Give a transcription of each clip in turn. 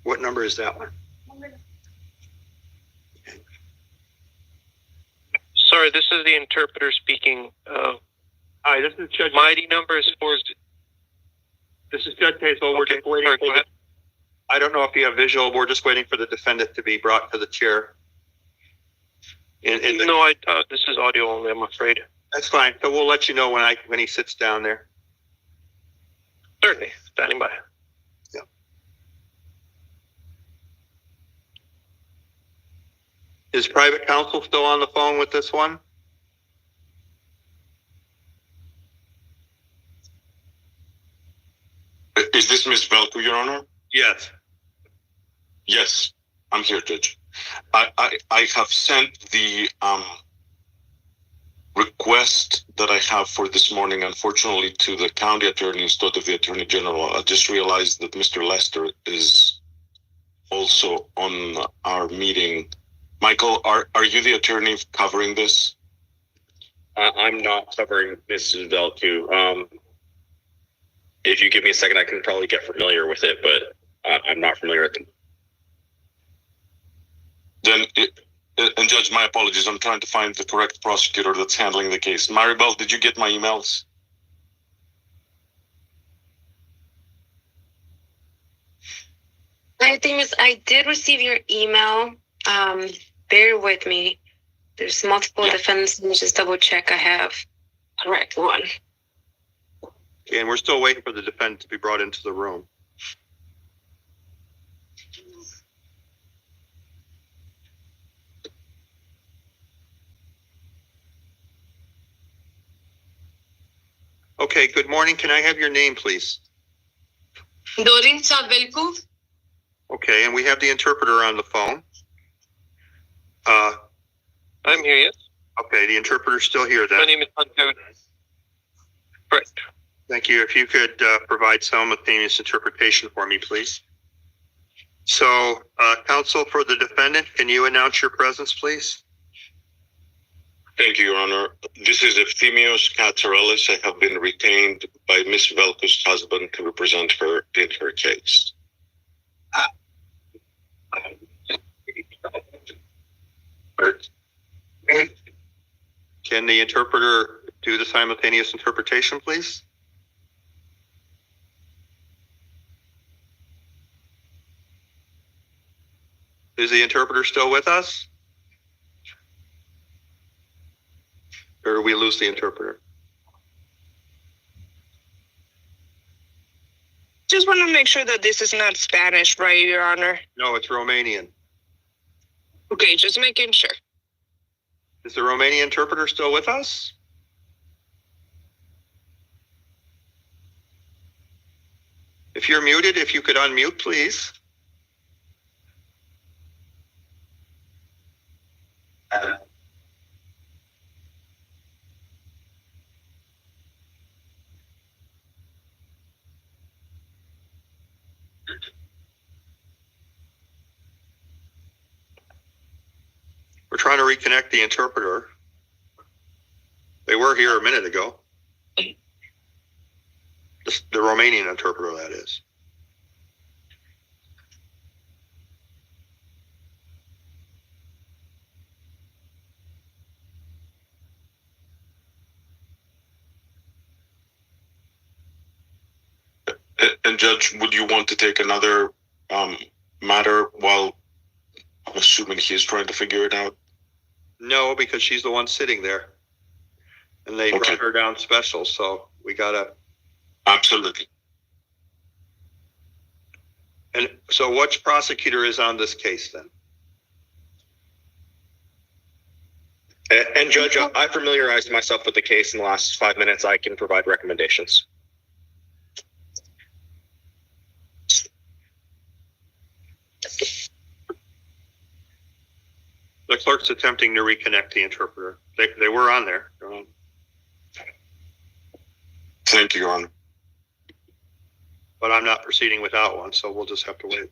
What number is that one? Sorry, this is the interpreter speaking. Hi, this is Judge. My ID number is 4. This is Judge Hazel. We're just waiting for I don't know if you have visual. We're just waiting for the defendant to be brought to the chair. No, this is audio only, I'm afraid. That's fine. So we'll let you know when he sits down there. Certainly. Standing by. Yeah. Is private counsel still on the phone with this one? Is this Ms. Velko, Your Honor? Yes. Yes, I'm here, Judge. I have sent the request that I have for this morning, unfortunately, to the county attorney instead of the attorney general. I just realized that Mr. Lester is also on our meeting. Michael, are you the attorney covering this? I'm not covering Mrs. Velko. If you give me a second, I can probably get familiar with it, but I'm not familiar with it. Then, and Judge, my apologies. I'm trying to find the correct prosecutor that's handling the case. Maribel, did you get my emails? The thing is, I did receive your email. Bear with me. There's multiple defendants. Let me just double check I have the correct one. Okay, and we're still waiting for the defendant to be brought into the room. Okay, good morning. Can I have your name, please? Dorin Sabelko. Okay, and we have the interpreter on the phone. I'm here, yes. Okay, the interpreter's still here then. My name is Hunter. Correct. Thank you. If you could provide simultaneous interpretation for me, please. So, counsel for the defendant, can you announce your presence, please? Thank you, Your Honor. This is Efthymios Katsarelis. I have been retained by Ms. Velko's husband to represent her in her case. Can the interpreter do the simultaneous interpretation, please? Is the interpreter still with us? Or do we lose the interpreter? Just want to make sure that this is not Spanish, right, Your Honor? No, it's Romanian. Okay, just making sure. Is the Romanian interpreter still with us? If you're muted, if you could unmute, please. We're trying to reconnect the interpreter. They were here a minute ago. The Romanian interpreter, that is. And Judge, would you want to take another matter while I'm assuming he's trying to figure it out? No, because she's the one sitting there. And they brought her down special, so we gotta... Absolutely. And so which prosecutor is on this case then? And Judge, I familiarized myself with the case in the last 5 minutes. I can provide recommendations. The clerk's attempting to reconnect the interpreter. They were on there. Thank you, Your Honor. But I'm not proceeding without one, so we'll just have to wait.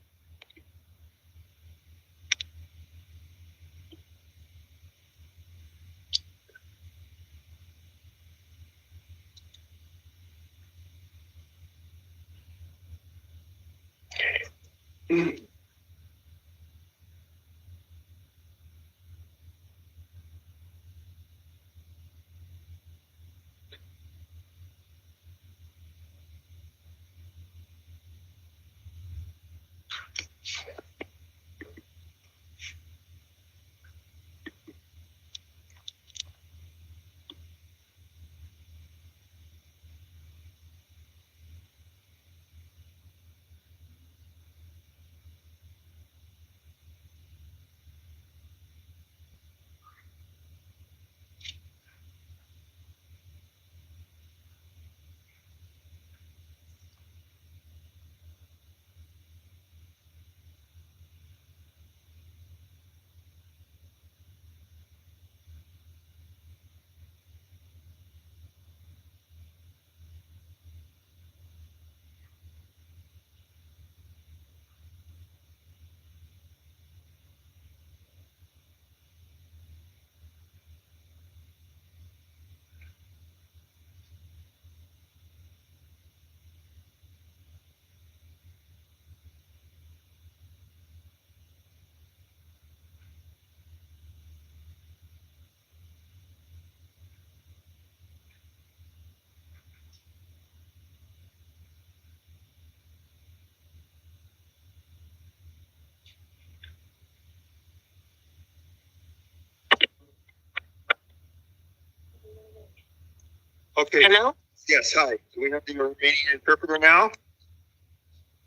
Okay. Hello? Yes, hi. Do we have the Romanian interpreter now?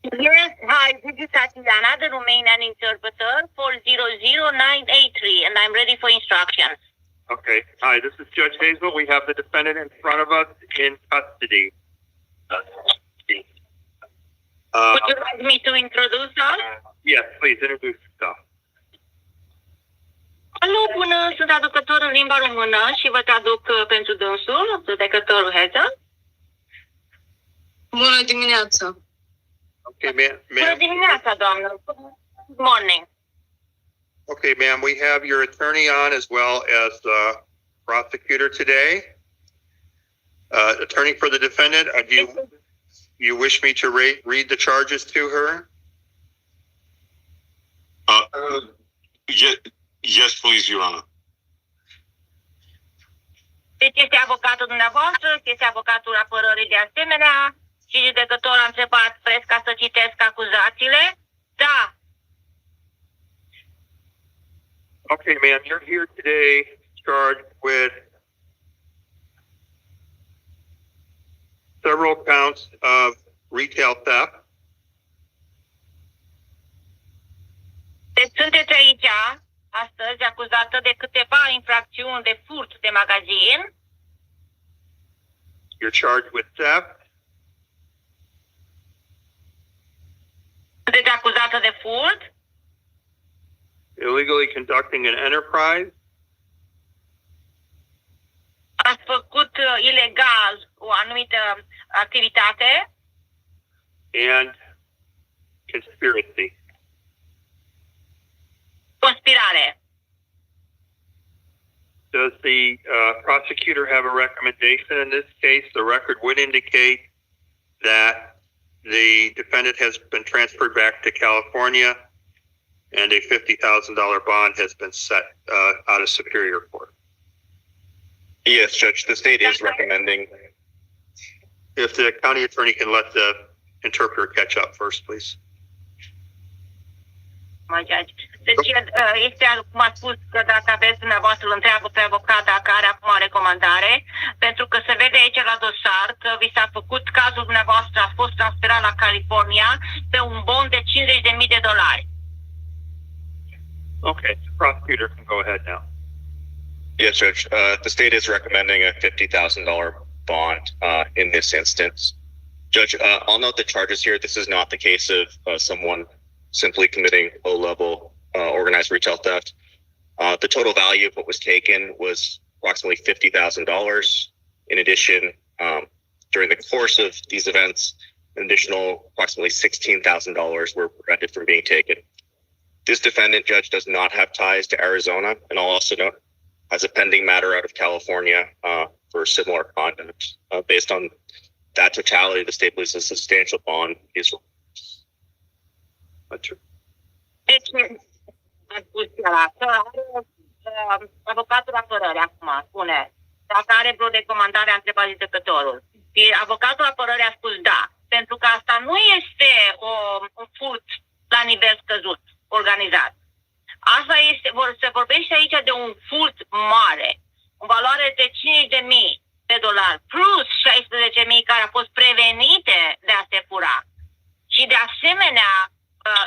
Yes, hi, this is Tatiana, the Romanian interpreter for 000983, and I'm ready for instructions. Okay. Hi, this is Judge Hazel. We have the defendant in front of us in custody. Would you like me to introduce us? Yes, please introduce yourself. Alo, bună, sunt traducător în limba română și vă traduc pentru dânsul, judecătorul Hazel. Bună dimineața! Okay, Bună ma'am. dimineața, doamnă. Good morning. Okay, ma'am, we have your attorney on as well as the prosecutor today. Attorney for the defendant, do you wish me to read the charges to her? Yes, please, Your Honor. Deci este avocatul dumneavoastră, este avocatul apărării de asemenea și judecătorul a întrebat preț ca să citesc acuzațiile. Da. Okay, ma'am, you're here today charged with several counts of retail theft. Deci sunteți aici astăzi acuzată de câteva infracțiuni de furt de magazin. You're charged with theft, Sunteți acuzată de furt, illegally conducting an enterprise, ați făcut ilegal o anumită activitate and conspiracy. conspirare. Does the prosecutor have a recommendation in this case? The record would indicate that the defendant has been transferred back to California and a $50,000 bond has been set out of Superior Court. Yes, Judge, the state is recommending. If the county attorney can let the interpreter catch up first, please. Mă judge. Deci este, cum a spus, că dacă aveți dumneavoastră, îl întreabă pe avocat dacă are acum o recomandare, pentru că se vede aici la dosar că vi s-a făcut, cazul dumneavoastră a fost transferat la California pe un bond de $50,000. Okay, the prosecutor can go ahead now. Yes, Judge, the state is recommending a $50,000 bond in this instance. Judge, I'll note the charges here. This is not the case of someone simply committing low-level organized retail theft. The total value of what was taken was approximately $50,000. In addition, during the course of these events, an additional approximately $16,000 were prevented from being taken. This defendant, Judge, does not have ties to Arizona, and I'll also note has a pending matter out of California for similar conduct. Based on that totality, the state believes a substantial bond is. Deci, am spus că avocatul apărării acum spune dacă are vreo recomandare, a întrebat judecătorul. Și avocatul apărării a spus da, pentru că asta nu este un furt la nivel scăzut, organizat. Asta este, se vorbește aici de un furt mare, în valoare de $5.000 plus 16.000 care au fost prevenite de a se fura. Și de asemenea,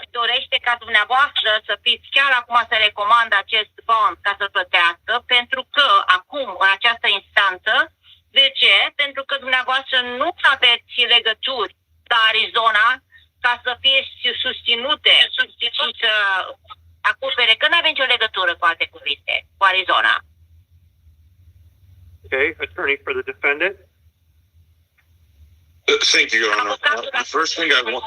dorește ca dumneavoastră să fiți chiar acum să recomandă acest bond ca să plătească, pentru că acum, în această instanță, de ce? Pentru că dumneavoastră nu aveți legături la Arizona ca să fie susținute și să acopere, că nu avem nicio legătură, cu alte cuvinte, cu Arizona. Okay, attorney for the defendant. Thank you, Your Honor. The first thing I want.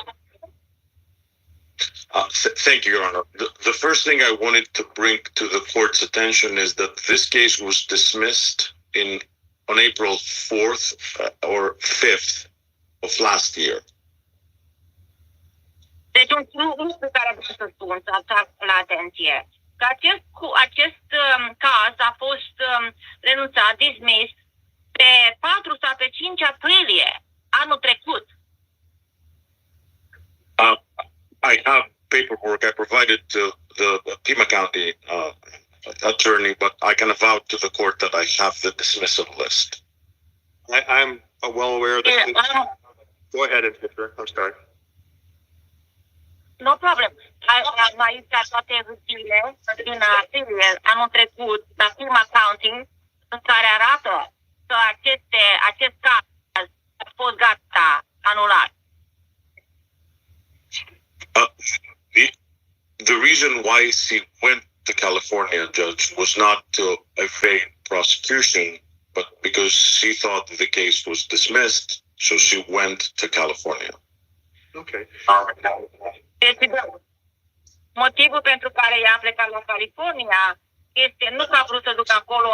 Thank you, Your Honor. The first thing I wanted to bring to the court's attention is that this case was dismissed on April 4th or 5th of last year. Deci un lucru care vreau să spun, să atrag la atenție, că acest caz a fost renunțat, dismiss, pe 4 sau pe 5 aprilie, anul trecut. I have paperwork I provided to the Pima County attorney, but I can avouch to the court that I have the dismissal list. I'm well aware of that. Go ahead, Victor. I'm sorry. No problem. Am aici toate hârtiile din aprilie anul trecut la Pima County, în care arată că acest caz a fost gata, anulat. The reason why she went to California, Judge, was not to evade prosecution, but because she thought the case was dismissed, so she went to California. Okay. Deci, motivul pentru care ea a plecat la California este nu că a vrut să ducă acolo,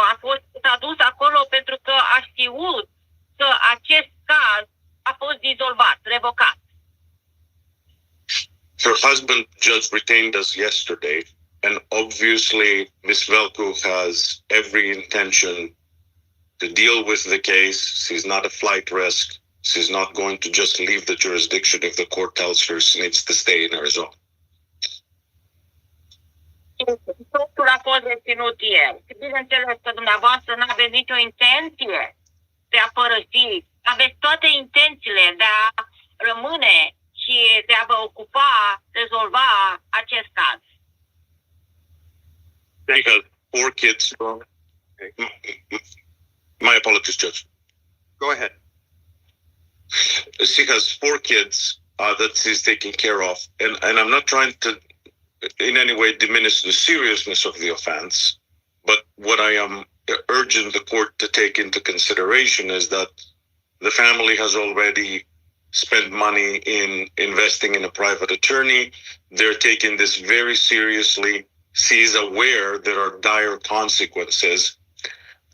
s-a dus acolo pentru că a știut că acest caz a fost dizolvat, revocat. Her husband, Judge, retained us yesterday, and obviously Ms. Velko has every intention to deal with the case. She's not a flight risk. She's not going to just leave the jurisdiction if the court tells her she needs to stay in Arizona. Totul a fost reținut ieri. Bineînțeles că dumneavoastră nu aveți nicio intenție de a părăsi. Aveți toate intențiile de a rămâne și de a vă ocupa, rezolva acest caz. Because 4 kids. My apologies, Judge. Go ahead. She has 4 kids that she's taking care of, and I'm not trying to in any way diminish the seriousness of the offense, but what I am urging the court to take into consideration is that the family has already spent money in investing in a private attorney. They're taking this very seriously. She's aware there are dire consequences.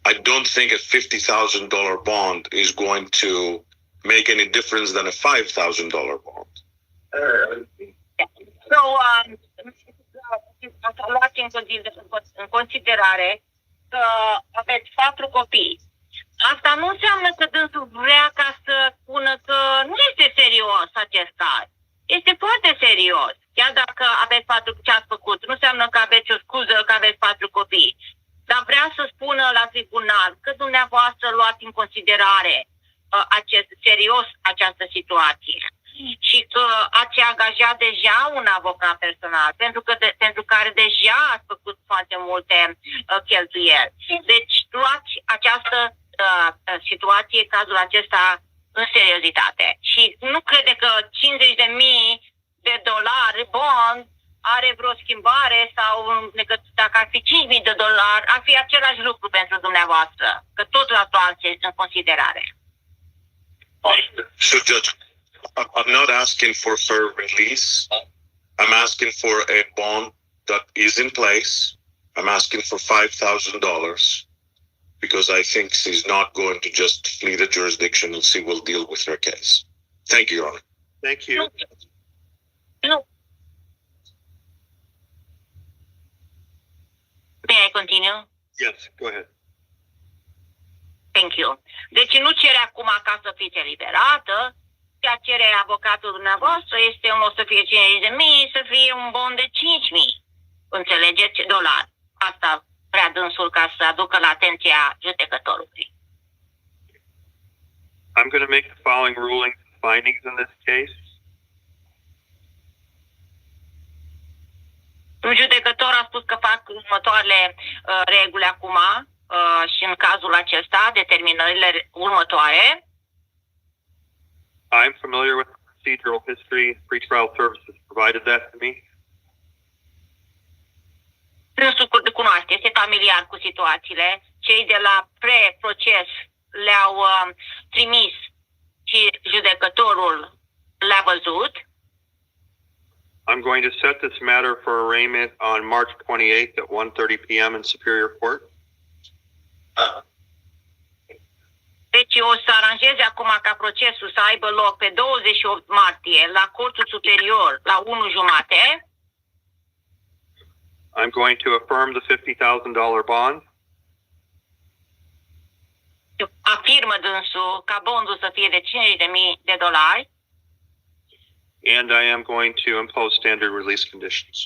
I don't think a $50,000 bond is going to make any difference than a $5,000 bond. So, luați în considerare că aveți 4 copii. Asta nu înseamnă că dânsul vrea ca să spună că nu este serios acest caz. Este foarte serios. Chiar dacă aveți 4 ce ați făcut, nu înseamnă că aveți o scuză că aveți 4 copii. Dar vrea să spună la tribunal că dumneavoastră luați în considerare această situație și că ați angajat deja un avocat personal pentru care deja ați făcut foarte multe cheltuieli. Deci luați această situație, cazul acesta, în seriozitate. Și nu crede că $50.000 bond are vreo schimbare sau dacă ar fi $5.000, ar fi același lucru pentru dumneavoastră, că tot luați în considerare. So, Judge, I'm not asking for her release. I'm asking for a bond that is in place. I'm asking for $5,000 because I think she's not going to just flee the jurisdiction and she will deal with her case. Thank you, Your Honor. Thank you. Nu. May I continue? Yes, go ahead. Thank you. Deci nu cere acum ca să fiți eliberată. Ceea ce cere avocatul dumneavoastră este un o să fie 50.000, să fie un bon de 5.000. Înțelegeți? $. Asta vrea dânsul ca să aducă la atenția judecătorului. I'm going to make the following rulings and findings in this case. Un judecător a spus că fac următoarele reguli acum și în cazul acesta, determinările următoare. I'm familiar with the procedural history. Pretrial services provided that to me. Dânsul cunoaște, este familiar cu situațiile. Cei de la pre-proces le-au trimis și judecătorul le-a văzut. I'm going to set this matter for arraignment on March 28th at 1:30 p.m. in Superior Court. Deci o să aranjeze acum ca procesul să aibă loc pe 28 martie la Curtul Superior la 1:30. I'm going to affirm the $50,000 bond. Afirmă dânsul ca bondul să fie de $50,000. And I am going to impose standard release conditions.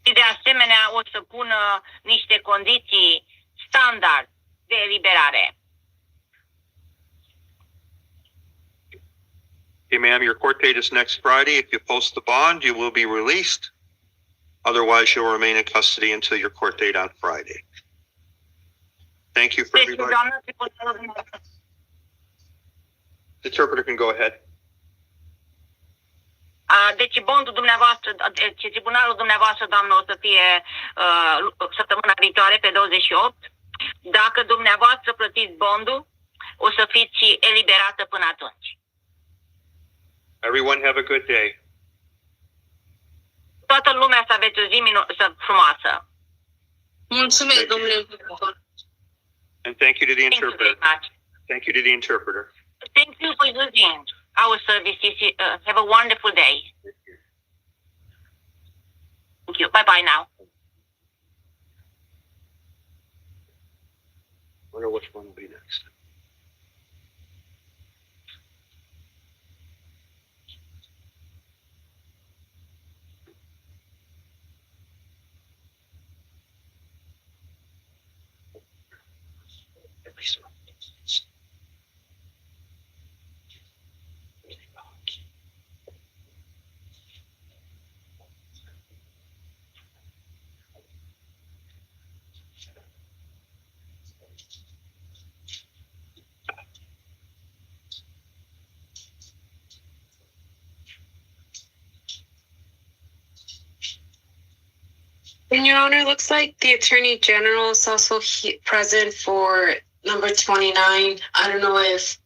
Și de asemenea o să pună niște condiții standard de eliberare. Okay, ma'am, your court date is next Friday. If you post the bond, you will be released. Otherwise, you'll remain in custody until your court date on Friday. Thank you for Deci, everybody. doamnă, The interpreter can go ahead. deci bondul dumneavoastră, deci tribunalul dumneavoastră, doamnă, o să fie săptămâna viitoare pe 28. Dacă dumneavoastră plătiți bondul, o să fiți eliberată până atunci. Everyone have a good day. Toată lumea să aveți o zi frumoasă. Mulțumesc, domnule. And thank you to the Thank you very interpreter. much. Thank you to the interpreter. Thank you for using our services. Have a wonderful day. Thank you. Bye-bye now. Wonder which one will be next. At least one. And Your Honor, looks like the Attorney General is also present for number 29. I don't know if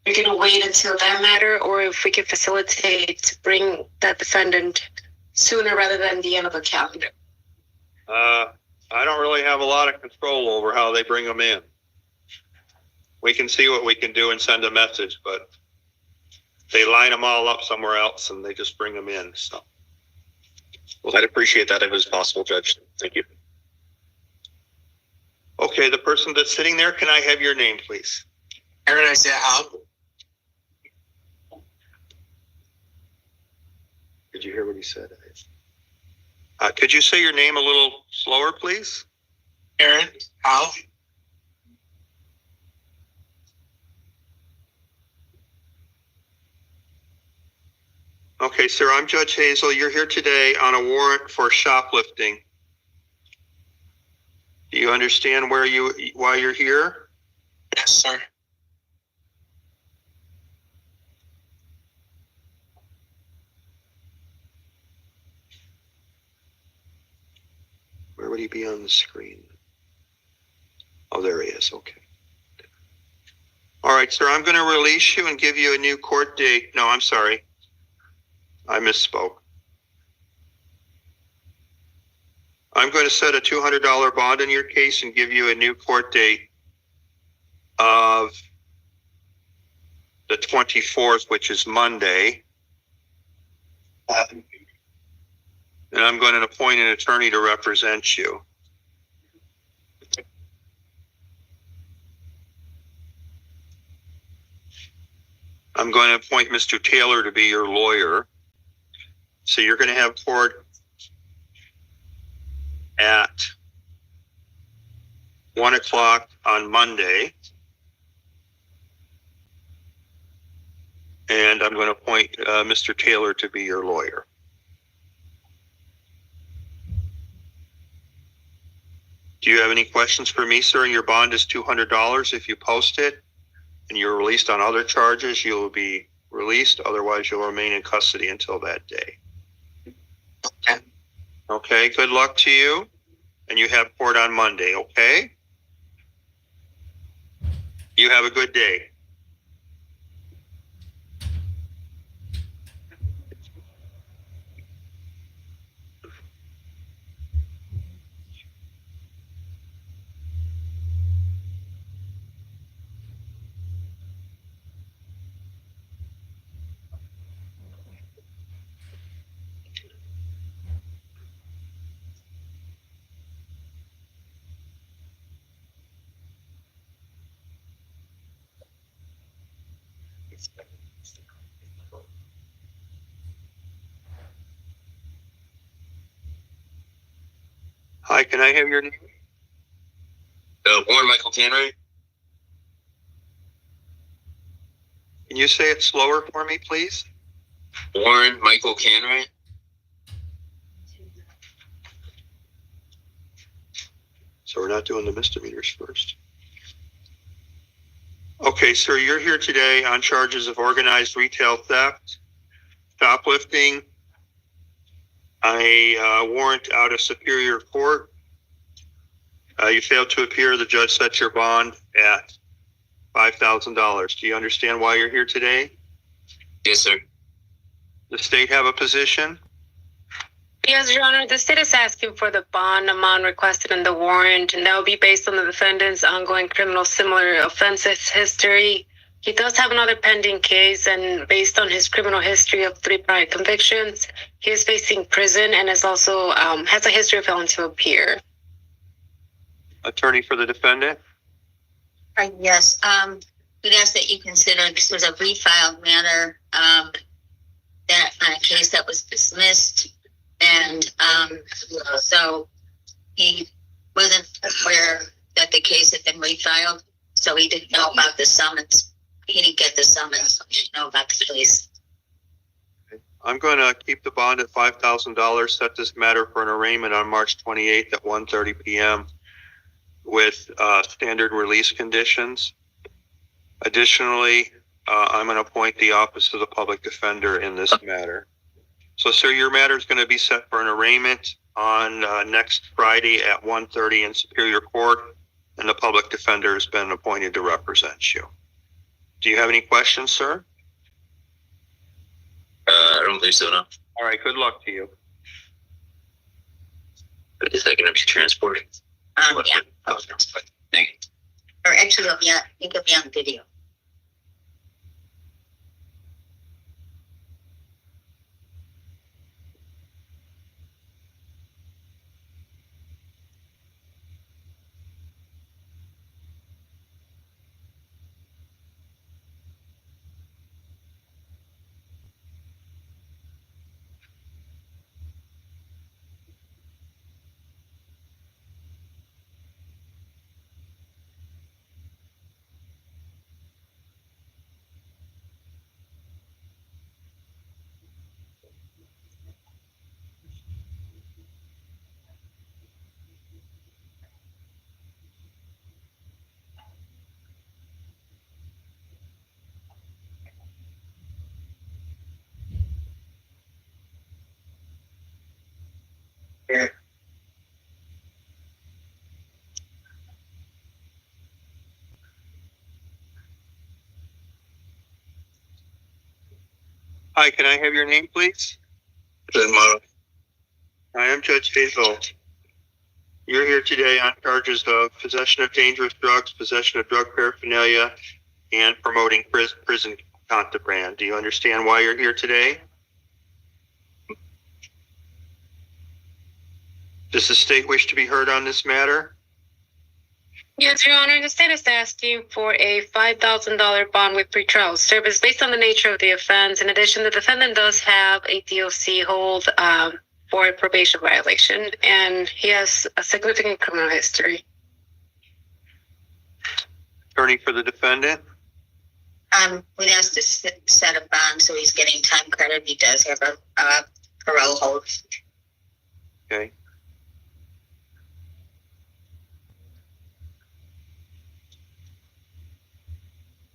you're going to wait until that matter or if we can facilitate to bring that defendant sooner rather than the end of the calendar. I don't really have a lot of control over how they bring them in. We can see what we can do and send a message, but they line them all up somewhere else and they just bring them in. So. Well, I'd appreciate that if it was possible, Judge. Thank you. Okay, the person that's sitting there, can I have your name, please? Aaron Isaiah Howe. Did you hear what he said? Could you say your name a little slower, please? Aaron Howe. Okay, sir, I'm Judge Hazel. You're here today on a warrant for shoplifting. Do you understand why you're here? Yes, sir. Where would he be on the screen? Oh, there he is. Okay. All right, sir, I'm going to release you and give you a new court date. No, I'm sorry. I misspoke. I'm going to set a $200 bond in your case and give you a new court date of the 24th, which is Monday. And I'm going to appoint an attorney to represent you. I'm going to appoint Mr. Taylor to be your lawyer. So you're going to have court at 1 o'clock on Monday. And I'm going to appoint Mr. Taylor to be your lawyer. Do you have any questions for me, sir? And your bond is $200. If you post it and you're released on other charges, you'll be released. Otherwise, you'll remain in custody until that day. Okay. Okay, good luck to you. And you have court on Monday, okay? You have a good day. Hi, can I have your name? Warren Michael Canray. Can you say it slower for me, please? Warren Michael Canray. So we're not doing the misdemeanors first. Okay, sir, you're here today on charges of organized retail theft, shoplifting, a warrant out of Superior Court. You failed to appear. The judge set your bond at $5,000. Do you understand why you're here today? Yes, sir. The state have a position? Yes, Your Honor, the state is asking for the bond amount requested in the warrant, and that will be based on the defendant's ongoing criminal similar offenses history. He does have another pending case, and based on his criminal history of 3 prior convictions, he is facing prison and is also has a history of failing to appear. Attorney for the defendant? Yes, we'd ask that you consider this was a refiled matter, that on a case that was dismissed. And so he wasn't aware that the case had been refiled, so he didn't know about the summons. He didn't get the summons, so he didn't know about the case. I'm going to keep the bond at $5,000, set this matter for an arraignment on March 28th at 1:30 p.m. with standard release conditions. Additionally, I'm going to appoint the Office of the Public Defender in this matter. So, sir, your matter is going to be set for an arraignment on next Friday at 1:30 in Superior Court, and the Public Defender has been appointed to represent you. Do you have any questions, sir? I don't believe so, no. All right, good luck to you. Is that going to be transported? Yeah. Oh, thank you. Or actually, it could be on video. Hi, can I have your name, please? Tomorrow. I am Judge Hazel. You're here today on charges of possession of dangerous drugs, possession of drug paraphernalia, and promoting prison contraband. Do you understand why you're here today? Does the state wish to be heard on this matter? Yes, Your Honor, the state is asking for a $5,000 bond with pretrial service based on the nature of the offense. In addition, the defendant does have a DOC hold for a probation violation, and he has a significant criminal history. Attorney for the defendant? We'd ask to set a bond so he's getting time credit. He does have a parole hold. Okay.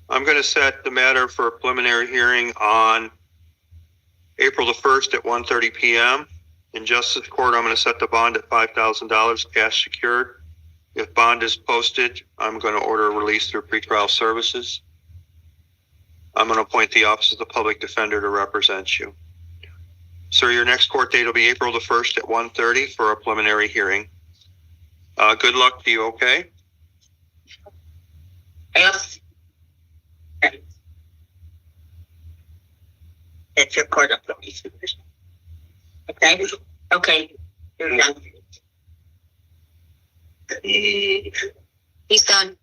I'm going to set the matter for a preliminary hearing on April the 1st at 1:30 p.m. In Justice Court, I'm going to set the bond at $5,000 cash secured. If bond is posted, I'm going to order a release through pretrial services. I'm going to appoint the Office of the Public Defender to represent you. Sir, your next court date will be April the 1st at 1:30 for a preliminary hearing. Good luck to you, okay? Yes. That's your court appointment. Okay? Okay. You're done. He's done.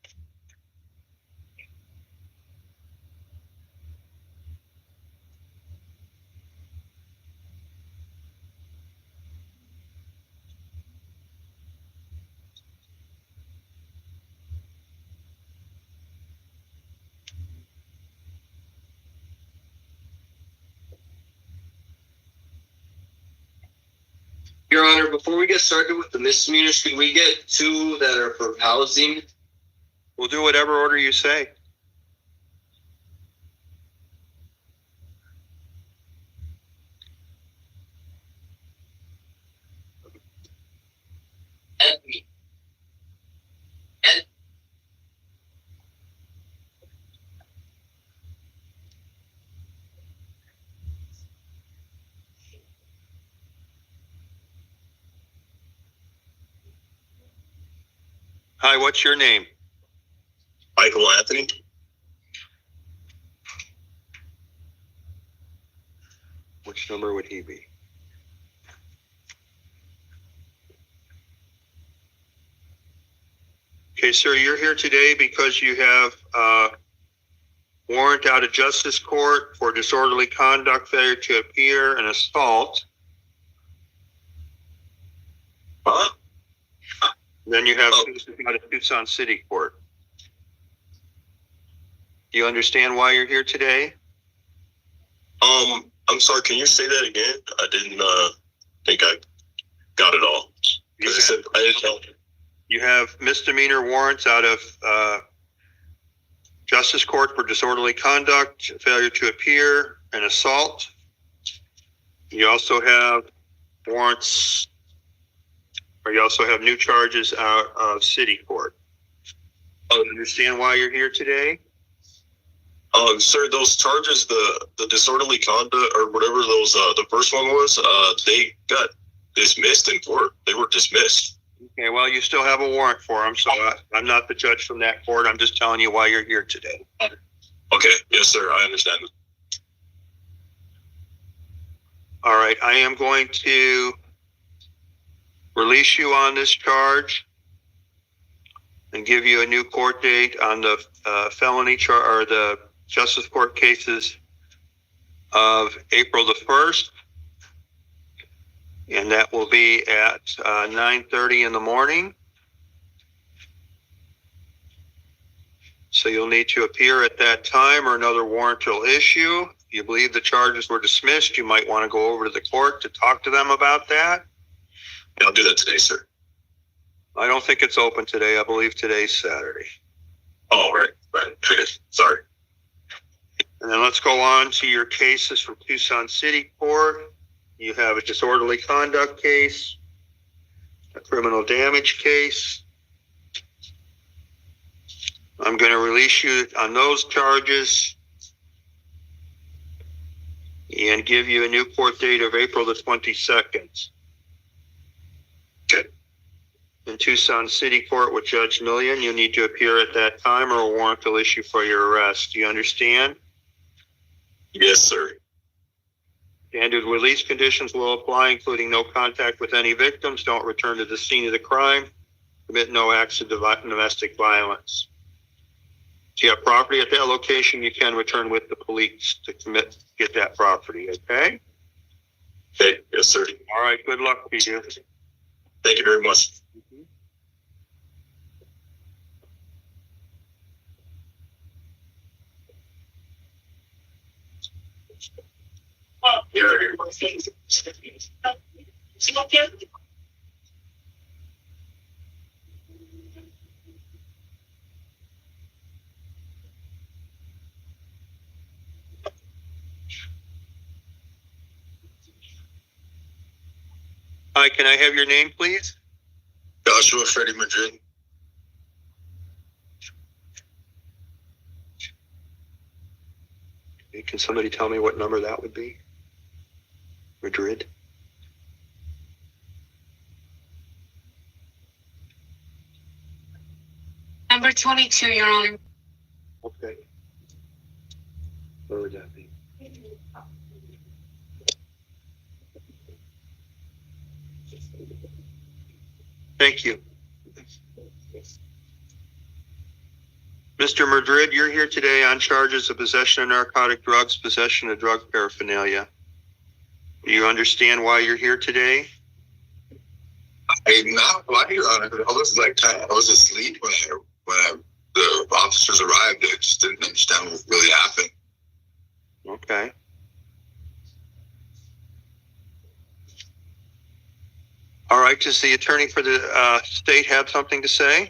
Your Honor, before we get started with the misdemeanors, can we get two that are for housing? We'll do whatever order you say. Hi, what's your name? Michael Anthony. Which number would he be? Okay, sir, you're here today because you have a warrant out of justice court for disorderly conduct, failure to appear, and assault. Huh? Then you have out of Tucson City Court. Do you understand why you're here today? I'm sorry, can you say that again? I didn't think I got it all. Because I said I didn't know. You have misdemeanor warrants out of justice court for disorderly conduct, failure to appear, and assault. You also have warrants, or you also have new charges out of city court. Understand why you're here today? Sir, those charges, the disorderly conduct or whatever those, the first one was, they got dismissed in court. They were dismissed. Okay, well, you still have a warrant for them, so I'm not the judge from that court. I'm just telling you why you're here today. Okay, yes, sir, I understand. All right, I am going to release you on this charge and give you a new court date on the felony charge or the justice court cases of April the 1st. And that will be at 9:30 in the morning. So you'll need to appear at that time or another warrant will issue. If you believe the charges were dismissed, you might want to go over to the court to talk to them about that. Yeah, I'll do that today, sir. I don't think it's open today. I believe today's Saturday. Oh, right. Sorry. And then let's go on to your cases from Tucson City Court. You have a disorderly conduct case, a criminal damage case. I'm going to release you on those charges and give you a new court date of April the 22nd. Okay. In Tucson City Court with Judge Millian, you need to appear at that time or a warrant will issue for your arrest. Do you understand? Yes, sir. Standard release conditions will apply, including no contact with any victims, don't return to the scene of the crime, commit no acts of domestic violence. If you have property at that location, you can return with the police to get that property, okay? Okay, yes, sir. All right, good luck to you. Thank you very much. Hi, can I have your name, please? Joshua Freddie Madrid. Can somebody tell me what number that would be? Madrid? Number 22, Your Honor. Okay. Where would that be? Thank you. Mr. Madrid, you're here today on charges of possession of narcotic drugs, possession of drug paraphernalia. Do you understand why you're here today? I'm not why, Your Honor. I was asleep when the officers arrived. I just didn't understand what really happened. Okay. All right. Does the attorney for the state have something to say?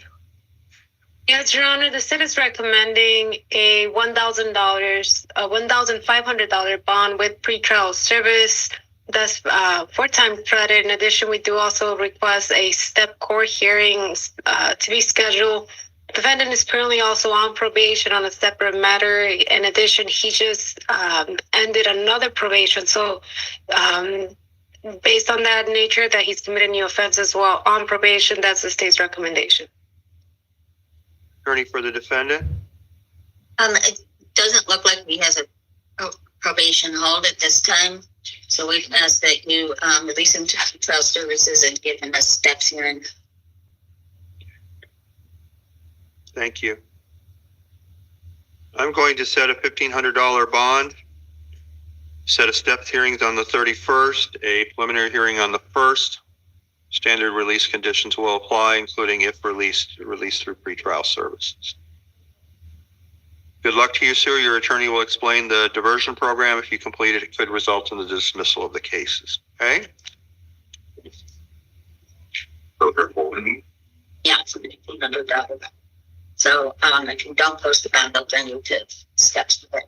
Yes, Your Honor, the state is recommending a $1,500 bond with pretrial service. That's 4 times credit. In addition, we do also request a step court hearing to be scheduled. The defendant is currently also on probation on a separate matter. In addition, he just ended another probation. So based on that nature, that he's committed new offense as well on probation, that's the state's recommendation. Attorney for the defendant? It doesn't look like he has a probation hold at this time. So we've asked that you release him to trial services and give him a steps hearing. Thank you. I'm going to set a $1,500 bond, set a stepped hearings on the 31st, a preliminary hearing on the 1st. Standard release conditions will apply, including if released through pretrial services. Good luck to you, sir. Your attorney will explain the diversion program. If you complete it, it could result in the dismissal of the cases. Okay? Yeah. So if you don't post the bond, they'll bring you to steps, or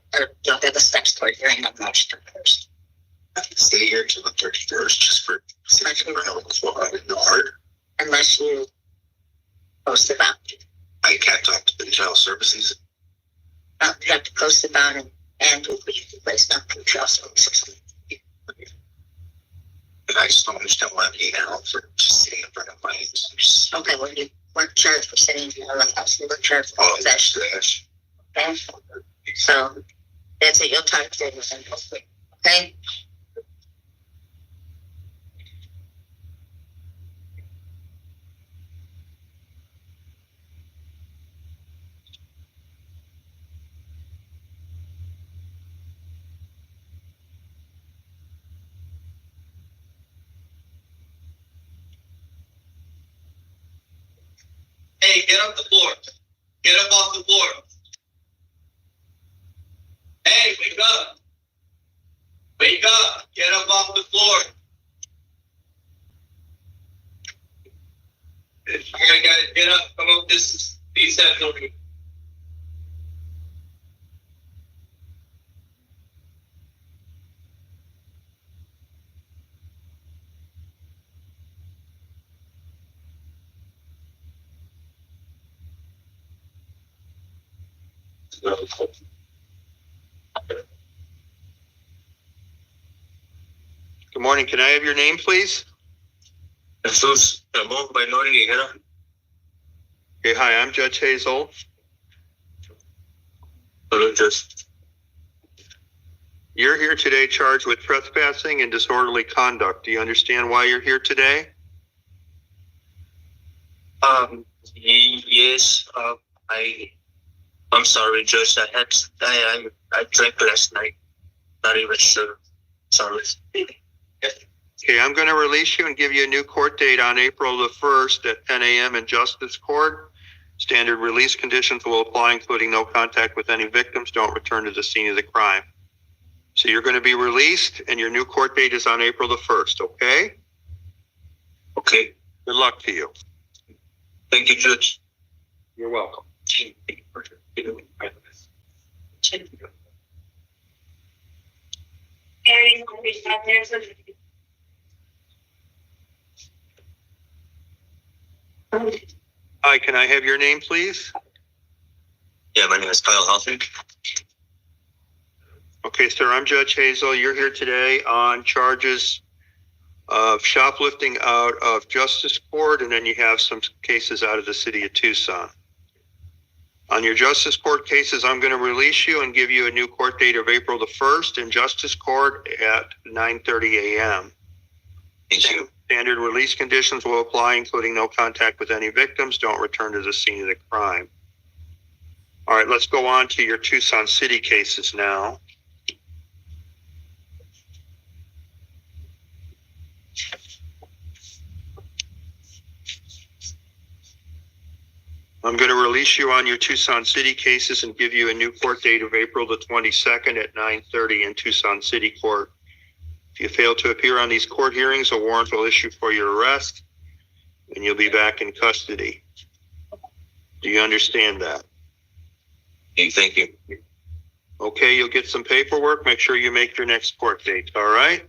you'll get the steps court hearing on March 31st. I have to stay here till the 31st just for unless you post the bond. I can't talk to the child services. You have to post the bond and will be placed on pretrial services. And I just don't understand why I'm being out for just sitting in front of my house. Okay, well, you weren't charged for sitting in your house. You were charged for possession. Okay? So that's it. You'll talk to them. Okay? Hey, get off the floor. Get up off the floor. Hey, wake up. Wake up. Get up off the floor. All right, guys, get up. Come up this piece that over. Good morning. Can I have your name, please? Jesus Ramon by Nori Nigera. Okay, hi, I'm Judge Hazel. Hello, Judge. You're here today charged with trespassing and disorderly conduct. Do you understand why you're here today? Yes. I'm sorry, Judge. I drank last night. Not even sure. Sorry. Okay, I'm going to release you and give you a new court date on April the 1st at 10 a.m. in Justice Court. Standard release conditions will apply, including no contact with any victims. Don't return to the scene of the crime. So you're going to be released, and your new court date is on April the 1st, okay? Okay. Good luck to you. Thank you, Judge. You're welcome. Hi, can I have your name, please? Yeah, my name is Kyle Halfing. Okay, sir, I'm Judge Hazel. You're here today on charges of shoplifting out of Justice Court, and then you have some cases out of the city of Tucson. On your Justice Court cases, I'm going to release you and give you a new court date of April the 1st in Justice Court at 9:30 a.m. Thank you. Standard release conditions will apply, including no contact with any victims. Don't return to the scene of the crime. All right, let's go on to your Tucson City cases now. I'm going to release you on your Tucson City cases and give you a new court date of April the 22nd at 9:30 in Tucson City Court. If you fail to appear on these court hearings, a warrant will issue for your arrest, and you'll be back in custody. Do you understand that? Thank you. Okay, you'll get some paperwork. Make sure you make your next court date, all right?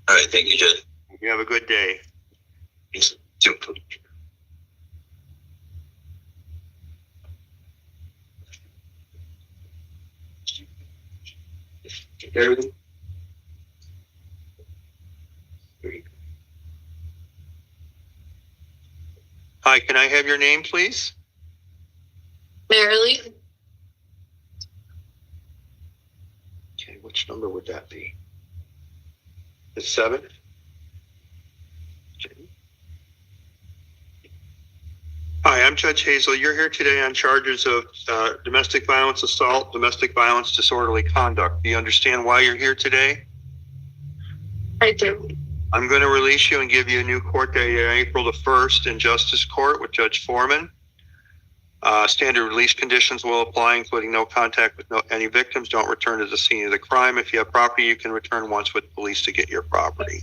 All right, thank you, Judge. You have a good day. Thanks. Too. Everything? Hi, can I have your name, please? Marlene. Okay, which number would that be? The 7? Okay. Hi, I'm Judge Hazel. You're here today on charges of domestic violence assault, domestic violence disorderly conduct. Do you understand why you're here today? I do. I'm going to release you and give you a new court date on April the 1st in Justice Court with Judge Foreman. Standard release conditions will apply, including no contact with any victims. Don't return to the scene of the crime. If you have property, you can return once with police to get your property.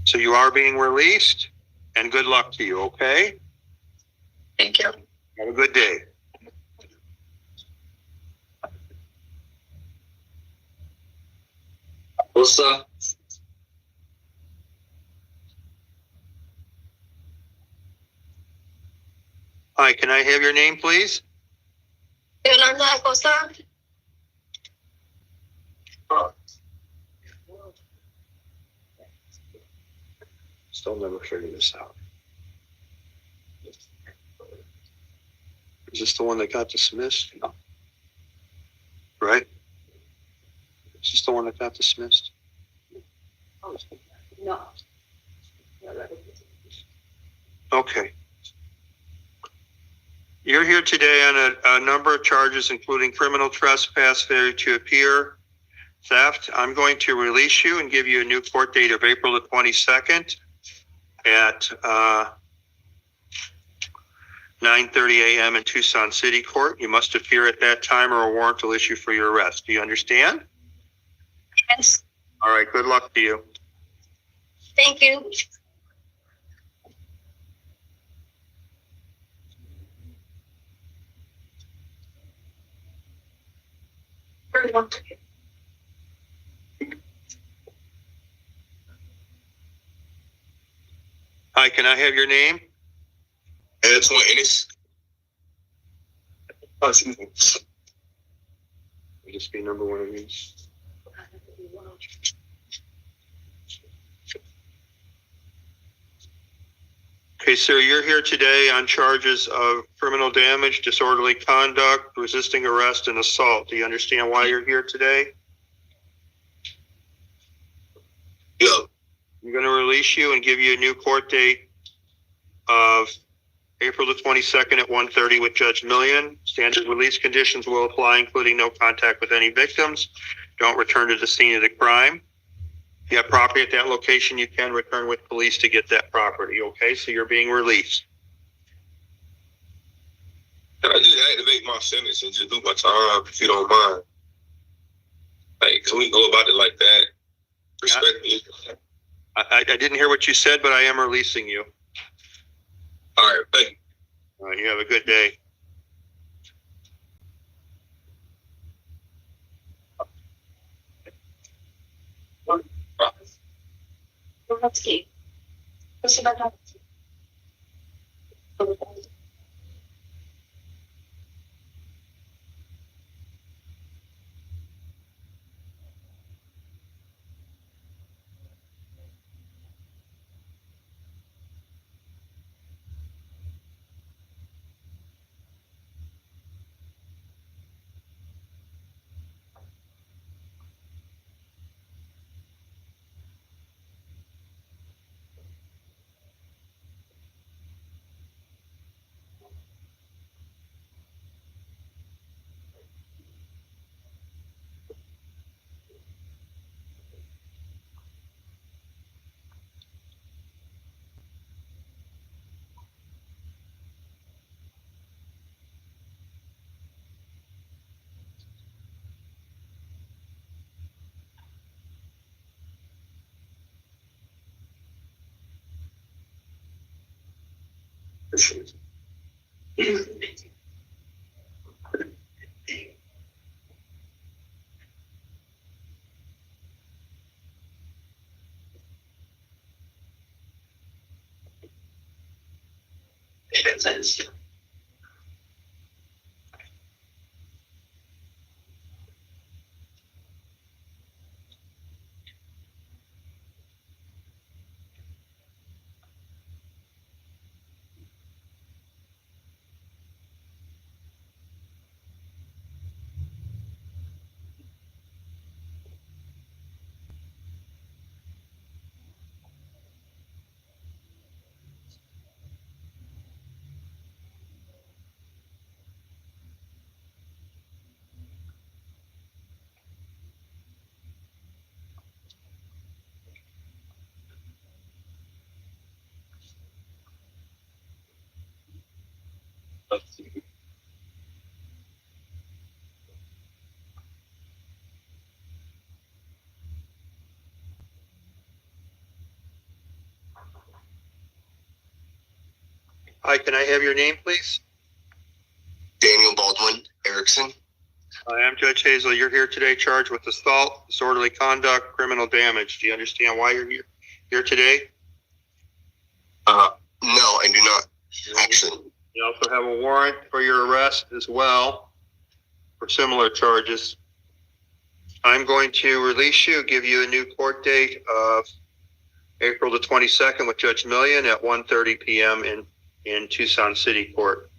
So you are being released, and good luck to you, okay? Thank you. Have a good day. What's up? Hi, can I have your name, please? Yolanda Acosta. Still never figured this out. Is this the one that got dismissed? No. Right? Is this the one that got dismissed? No. Okay. You're here today on a number of charges, including criminal trespass, failure to appear, theft. I'm going to release you and give you a new court date of April the 22nd at 9:30 a.m. in Tucson City Court. You must appear at that time or a warrant will issue for your arrest. Do you understand? Yes. All right, good luck to you. Thank you. Hi, can I have your name? It's Ennis. Oh, excuse me. Will this be number one of these? Okay, sir, you're here today on charges of criminal damage, disorderly conduct, resisting arrest, and assault. Do you understand why you're here today? release you and give you a new court date of April the 22nd at 1:30 with Judge Million. Standard release conditions will apply, including no contact with any victims. Don't return to the scene of the crime. If you have property at that location, you can return with police to get that property. Okay, so you're being released. Can I just activate my sentence and just do my time, if you don't mind? Like, can we go about it like that? Respectfully. I didn't hear what you said, but I am releasing you. All right, thank you. All right, you have a good day. Hi, can I have your name, please? Daniel Baldwin Erickson. I am Judge Hazel. You're here today charged with assault, disorderly conduct, criminal damage. Do you understand why you're here today? No, I do not. Actually. You also have a warrant for your arrest as well for similar charges. I'm going to release you, give you a new court date of April the 22nd with Judge Million at 1:30 p.m. in Tucson City Court.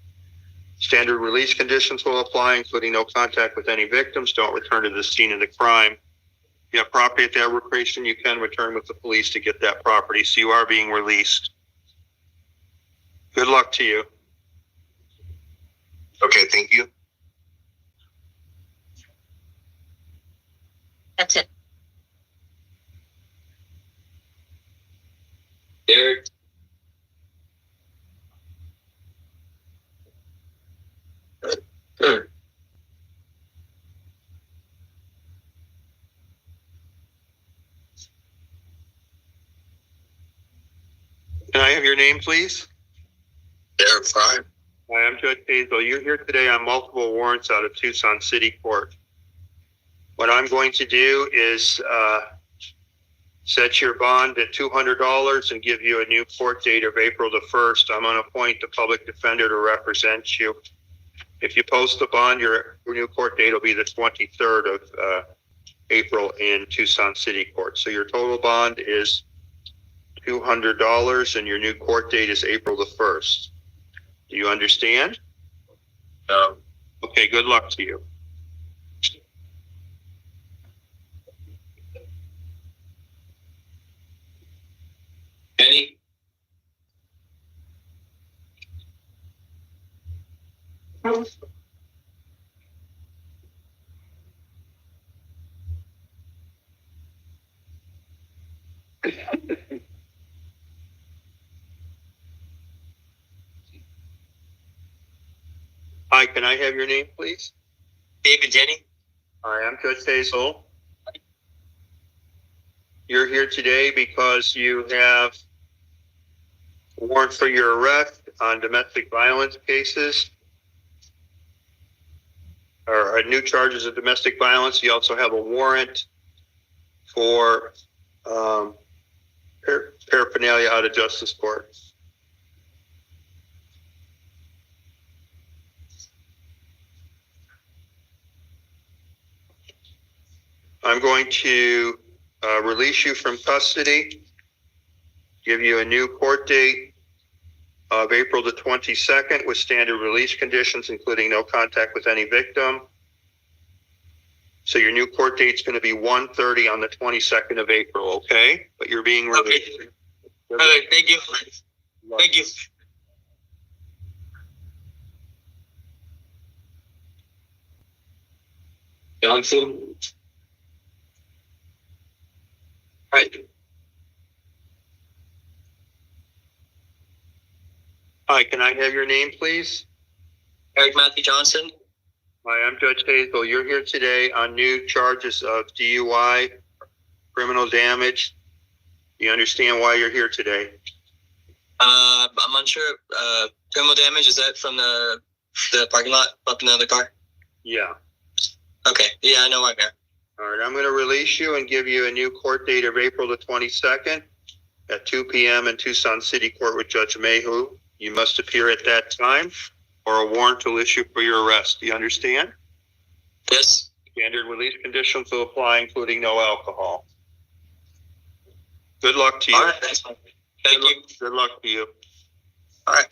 Standard release conditions will apply, including no contact with any victims. Don't return to the scene of the crime. If you have property at that location, you can return with the police to get that property. So you are being released. Good luck to you. Okay, thank you. That's it. Derek. Can I have your name, please? Derek Fry. I am Judge Hazel. You're here today on multiple warrants out of Tucson City Court. What I'm going to do is set your bond at $200 and give you a new court date of April the 1st. I'm going to appoint the public defender to represent you. If you post the bond, your new court date will be the 23rd of April in Tucson City Court. So your total bond is $200 and your new court date is April the 1st. Do you understand? Okay, good luck to you. Hi, can I have your name, please? David Jenny. Hi, I'm Judge Hazel. You're here today because you have a warrant for your arrest on domestic violence cases, or new charges of domestic violence. You also have a warrant for paraphernalia out of justice court. I'm going to release you from custody, give you a new court date of April the 22nd with standard release conditions, including no contact with any victim. So your new court date's going to be 1:30 on the 22nd of April, okay? But you're being released. Okay. All right, thank you. Thank you. Johnson. Right. Hi, can I have your name, please? Eric Matthew Johnson. Hi, I'm Judge Hazel. You're here today on new charges of DUI, criminal damage. Do you understand why you're here today? I'm unsure. Criminal damage, is that from the parking lot up in the other car? Yeah. Okay. Yeah, I know I'm here. All right, I'm going to release you and give you a new court date of April the 22nd at 2 p.m. in Tucson City Court with Judge Mayhew. You must appear at that time, or a warrant will issue for your arrest. Do you understand? Yes. Standard release conditions will apply, including no alcohol. Good luck to you. All right, that's fine. Thank you. Good luck to you. All right.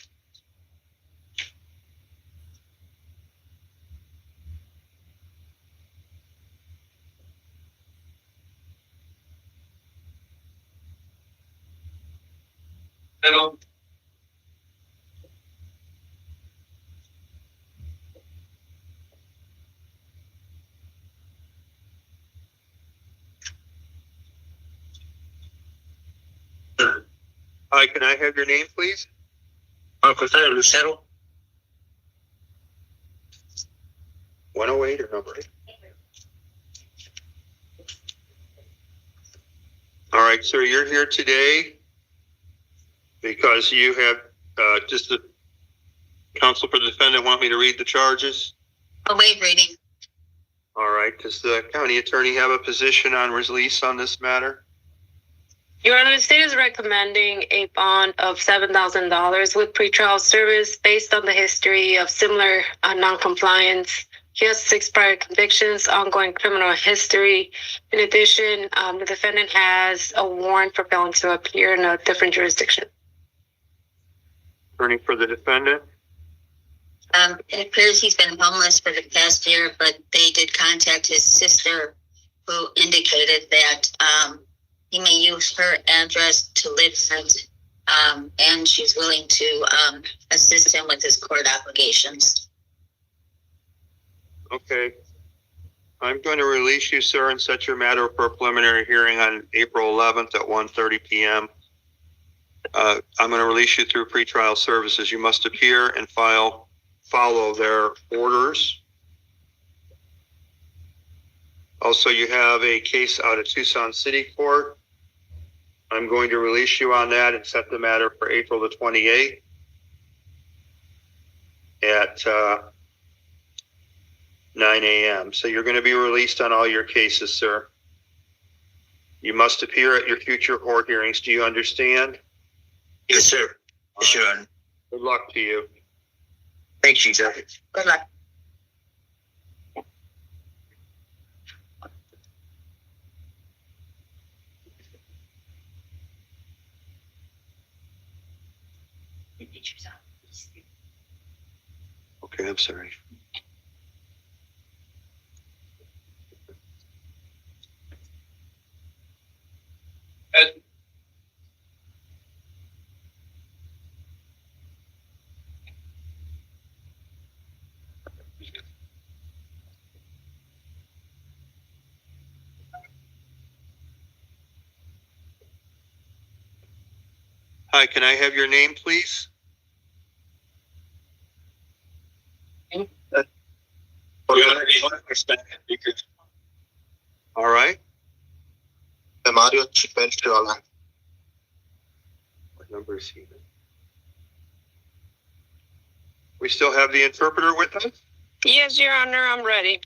Hello. Hi, can I have your name, please? Professor Lucero. 108 or number 8? All right, sir, you're here today because you have just the counsel for the defendant want me to read the charges. I'll waive reading. All right, does the county attorney have a position on release on this matter? Your Honor, the state is recommending a bond of $7,000 with pretrial service based on the history of similar noncompliance. He has 6 prior convictions, ongoing criminal history. In addition, the defendant has a warrant for failing to appear in a different jurisdiction. Attorney for the defendant? It appears he's been homeless for the past year, but they did contact his sister, who indicated that he may use her address to live at, and she's willing to assist him with his court obligations. Okay. I'm going to release you, sir, and set your matter for a preliminary hearing on April 11th at 1:30 p.m. I'm going to release you through pretrial services. You must appear and follow their orders. Also, you have a case out of Tucson City Court. I'm going to release you on that and set the matter for April the 28th at 9 a.m. So you're going to be released on all your cases, sir. You must appear at your future court hearings. Do you understand? Yes, sir. Yes, Your Honor. Good luck to you. Thank you, sir. Good luck. Okay, I'm sorry. Hi, can I have your name, please? All right. Mario Chipel. What number is he? We still have the interpreter with us? Yes, Your Honor, I'm ready.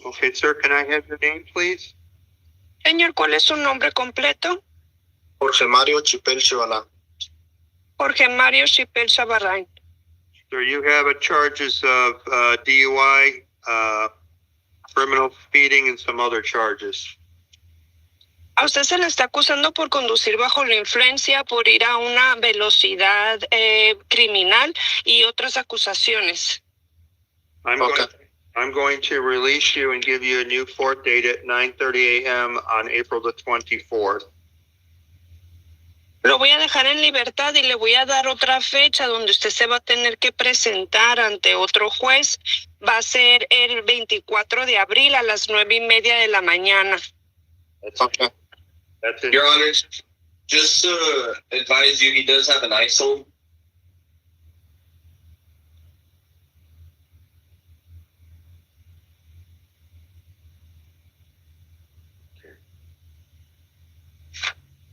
Okay, sir, can I have your name, please? Señor, ¿cuál es su nombre completo? Jorge Mario Chipel Chivalán. Jorge Mario Chipel Chavarrain. Sir, you have charges of DUI, criminal speeding, and some other charges. A usted se le está acusando por conducir bajo la influencia, por ir a una velocidad criminal y otras acusaciones. I'm going to release you and give you a new court date at 9:30 a.m. on April the 24th. Lo voy a dejar en libertad y le voy a dar otra fecha donde usted se va a tener que presentar ante otro juez. Va a ser el 24 de abril a las 9:30 de la mañana. That's it. Your Honor, just to advise you, he does have an ISO.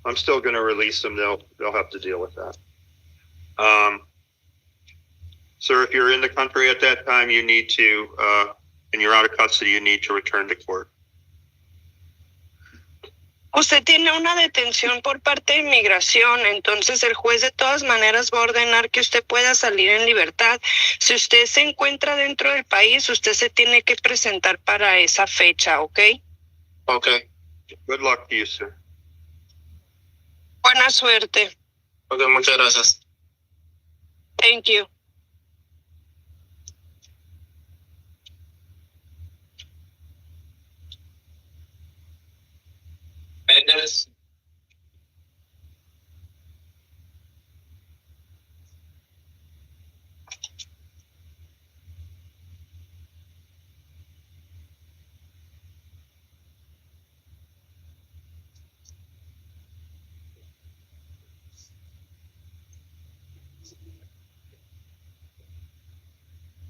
I'm still going to release them. They'll have to deal with that. Sir, if you're in the country at that time, you need to, and you're out of custody, you need to return to court. Usted tiene una detención por parte de inmigración, entonces el juez de todas maneras va a ordenar que usted pueda salir en libertad. Si usted se encuentra dentro del país, usted se tiene que presentar para esa fecha, ¿ok? Okay. Good luck to you, sir. Buena suerte. Okay, muchas gracias. Thank you. Mendes.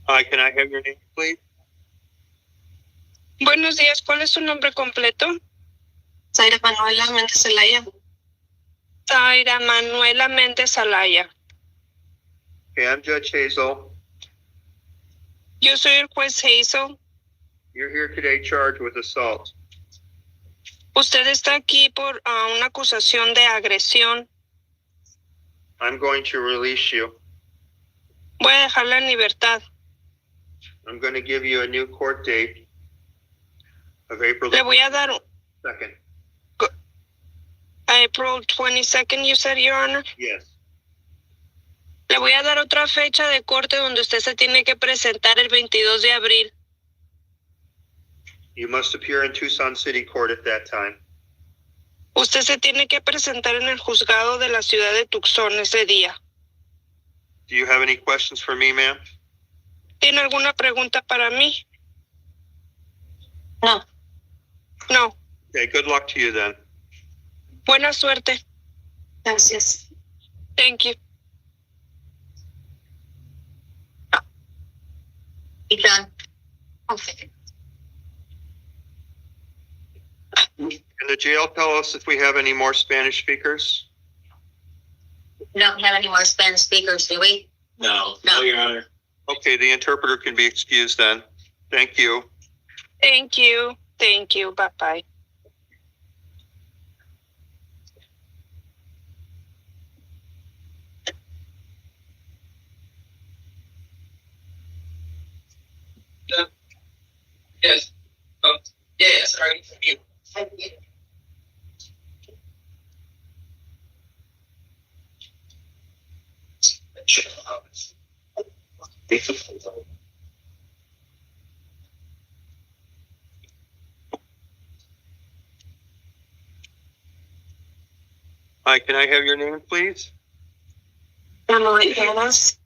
Hi, can I have your name, please? Buenos días, ¿cuál es su nombre completo? Zaira Manuela Méndez Zelaya. Zaira Manuela Méndez Alaya. Okay, I'm Judge Hazel. Yo soy el juez Hazel. You're here today charged with assault. Usted está aquí por una acusación de agresión. I'm going to release you. Voy a dejarla en libertad. I'm going to give you a new court date of April Le voy a dar 2nd. April 22nd, you said, Your Honor. Yes. Le voy a dar otra fecha de corte donde usted se tiene que presentar el 22 de abril. You must appear in Tucson City Court at that time. Usted se tiene que presentar en el juzgado de la ciudad de Tucson ese día. Do you have any questions for me, ma'am? ¿Tiene alguna pregunta para mí? No. No. Okay, good luck to you then. Buena suerte. Gracias. Thank you. You done? Okay. Can the jail tell us if we have any more Spanish speakers? We don't have any more Spanish speakers, do we? No, No. Your Honor. Okay, the interpreter can be excused then. Thank you. Thank you. Thank you. Bye-bye. Yes. Yeah, sorry. You. Hi, can I have your name, please? Emily Hannahs.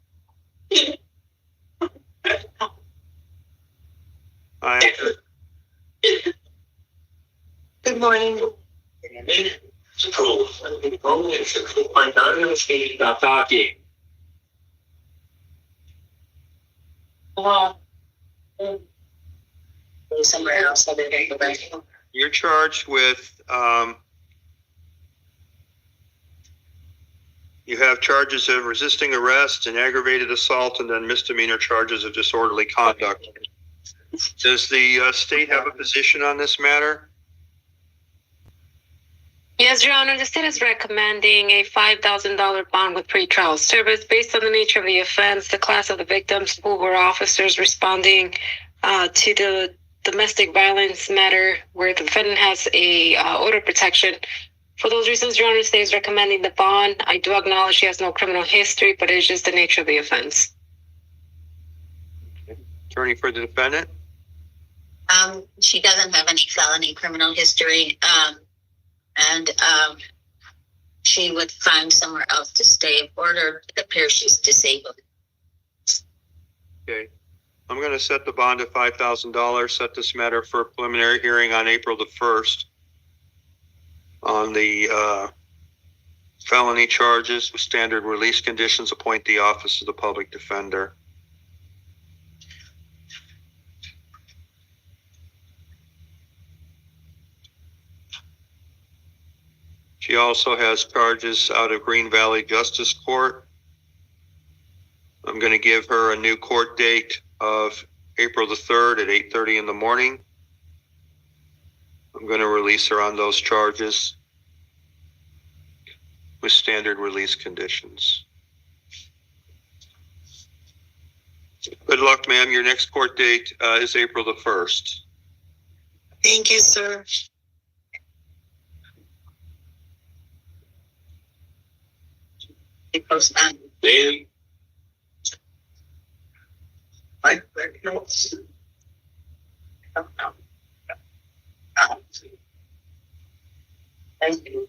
Hi. Good morning. Somewhere else, so they go back. You're charged with, you have charges of resisting arrest and aggravated assault and then misdemeanor charges of disorderly conduct. Does the state have a position on this matter? Yes, Your Honor, the state is recommending a $5,000 bond with pretrial service based on the nature of the offense, the class of the victims who were officers responding to the domestic violence matter where the defendant has a order protection. For those reasons, Your Honor, the state is recommending the bond. I do acknowledge she has no criminal history, but it's just the nature of the offense. Attorney for the defendant? She doesn't have any felony criminal history. And she would find somewhere else to stay if ordered. It appears she's disabled. Okay. I'm going to set the bond at $5,000, set this matter for a preliminary hearing on April the 1st on the felony charges with standard release conditions, appoint the Office of the Public Defender. She also has charges out of Green Valley Justice Court. I'm going to give her a new court date of April the 3rd at 8:30 in the morning. I'm going to release her on those charges with standard release conditions. Good luck, ma'am. Your next court date is April the 1st. Thank you, sir. Daily. Thank you.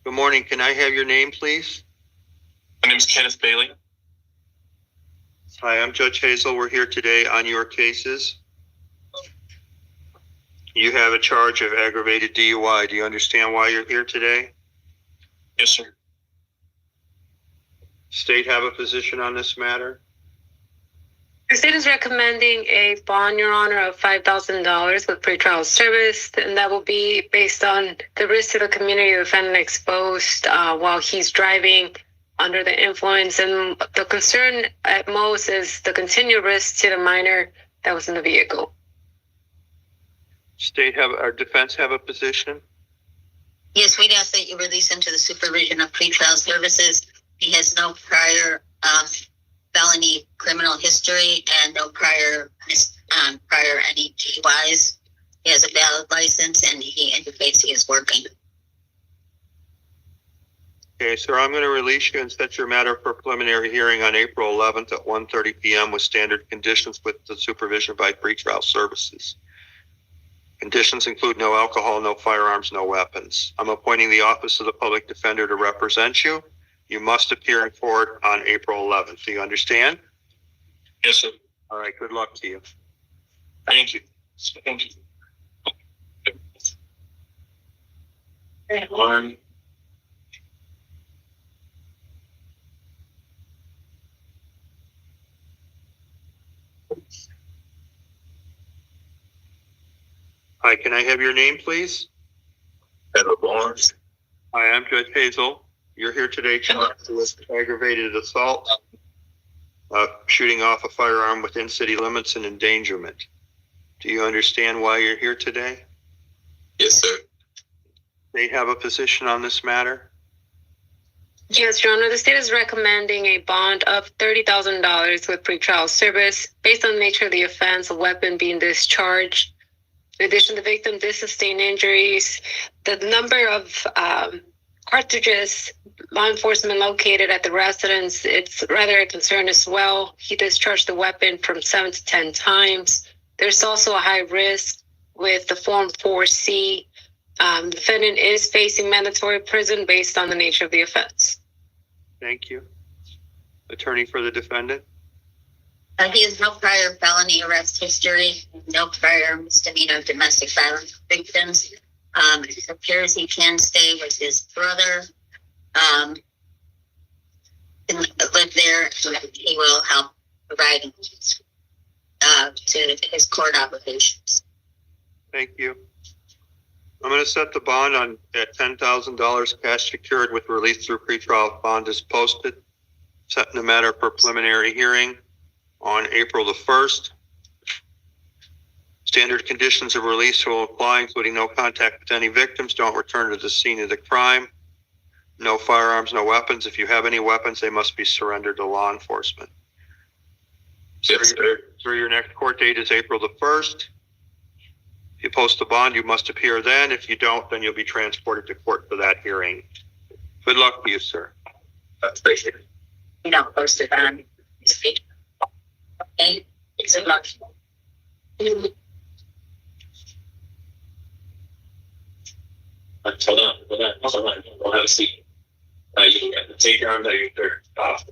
Good morning. Can I have your name, please? My name is Kenneth Bailey. Hi, I'm Judge Hazel. We're here today on your cases. You have a charge of aggravated DUI. Do you understand why you're here today? Yes, sir. State have a position on this matter? The state is recommending a bond, Your Honor, of $5,000 with pretrial service, and that will be based on the risk to the community the defendant exposed while he's driving under the influence. And the concern at most is the continued risk to the minor that was in the vehicle. State have, our defense have a position? Yes, we'd ask that you release him to the supervision of pretrial services. He has no prior felony criminal history and no prior any DUIs. He has a valid license and he indicates he is working. Okay, sir, I'm going to release you and set your matter for preliminary hearing on April 11th at 1:30 p.m. with standard conditions with the supervision by pretrial services. Conditions include no alcohol, no firearms, no weapons. I'm appointing the Office of the Public Defender to represent you. You must appear in court on April 11th. Do you understand? Yes, sir. All right, good luck to you. Thank you. Thank you. One. Hi, can I have your name, please? Edward Barnes. Hi, I'm Judge Hazel. You're here today charged with aggravated assault, shooting off a firearm within city limits and endangerment. Do you understand why you're here today? Yes, sir. They have a position on this matter? Yes, Your Honor, the state is recommending a bond of $30,000 with pretrial service based on the nature of the offense, a weapon being discharged. In addition, the victim did sustain injuries. The number of cartridges law enforcement located at the residence, it's rather a concern as well. He discharged the weapon from 7 to 10 times. There's also a high risk with the Form 4C. Defendant is facing mandatory prison based on the nature of the offense. Thank you. Attorney for the defendant. He has no prior felony arrest history, no prior misdemeanor domestic violence victims. It appears he can stay with his brother. And live there. He will help provide to his court obligations. Thank you. I'm going to set the bond on at $10,000 cash secured with release through pretrial bond is posted. Setting the matter for preliminary hearing on April the 1st. Standard conditions of release will apply, including no contact with any victims, don't return to the scene of the crime, no firearms, no weapons. If you have any weapons, they must be surrendered to law enforcement. Yes, sir. So your next court date is April the 1st. If you post the bond, you must appear then. If you don't, then you'll be transported to court for that hearing. Good luck to you, sir. Appreciate it. You don't post it on his feet. Okay, it's a lot. Hold on. We'll have a seat. You can take your arms out of your shirt off.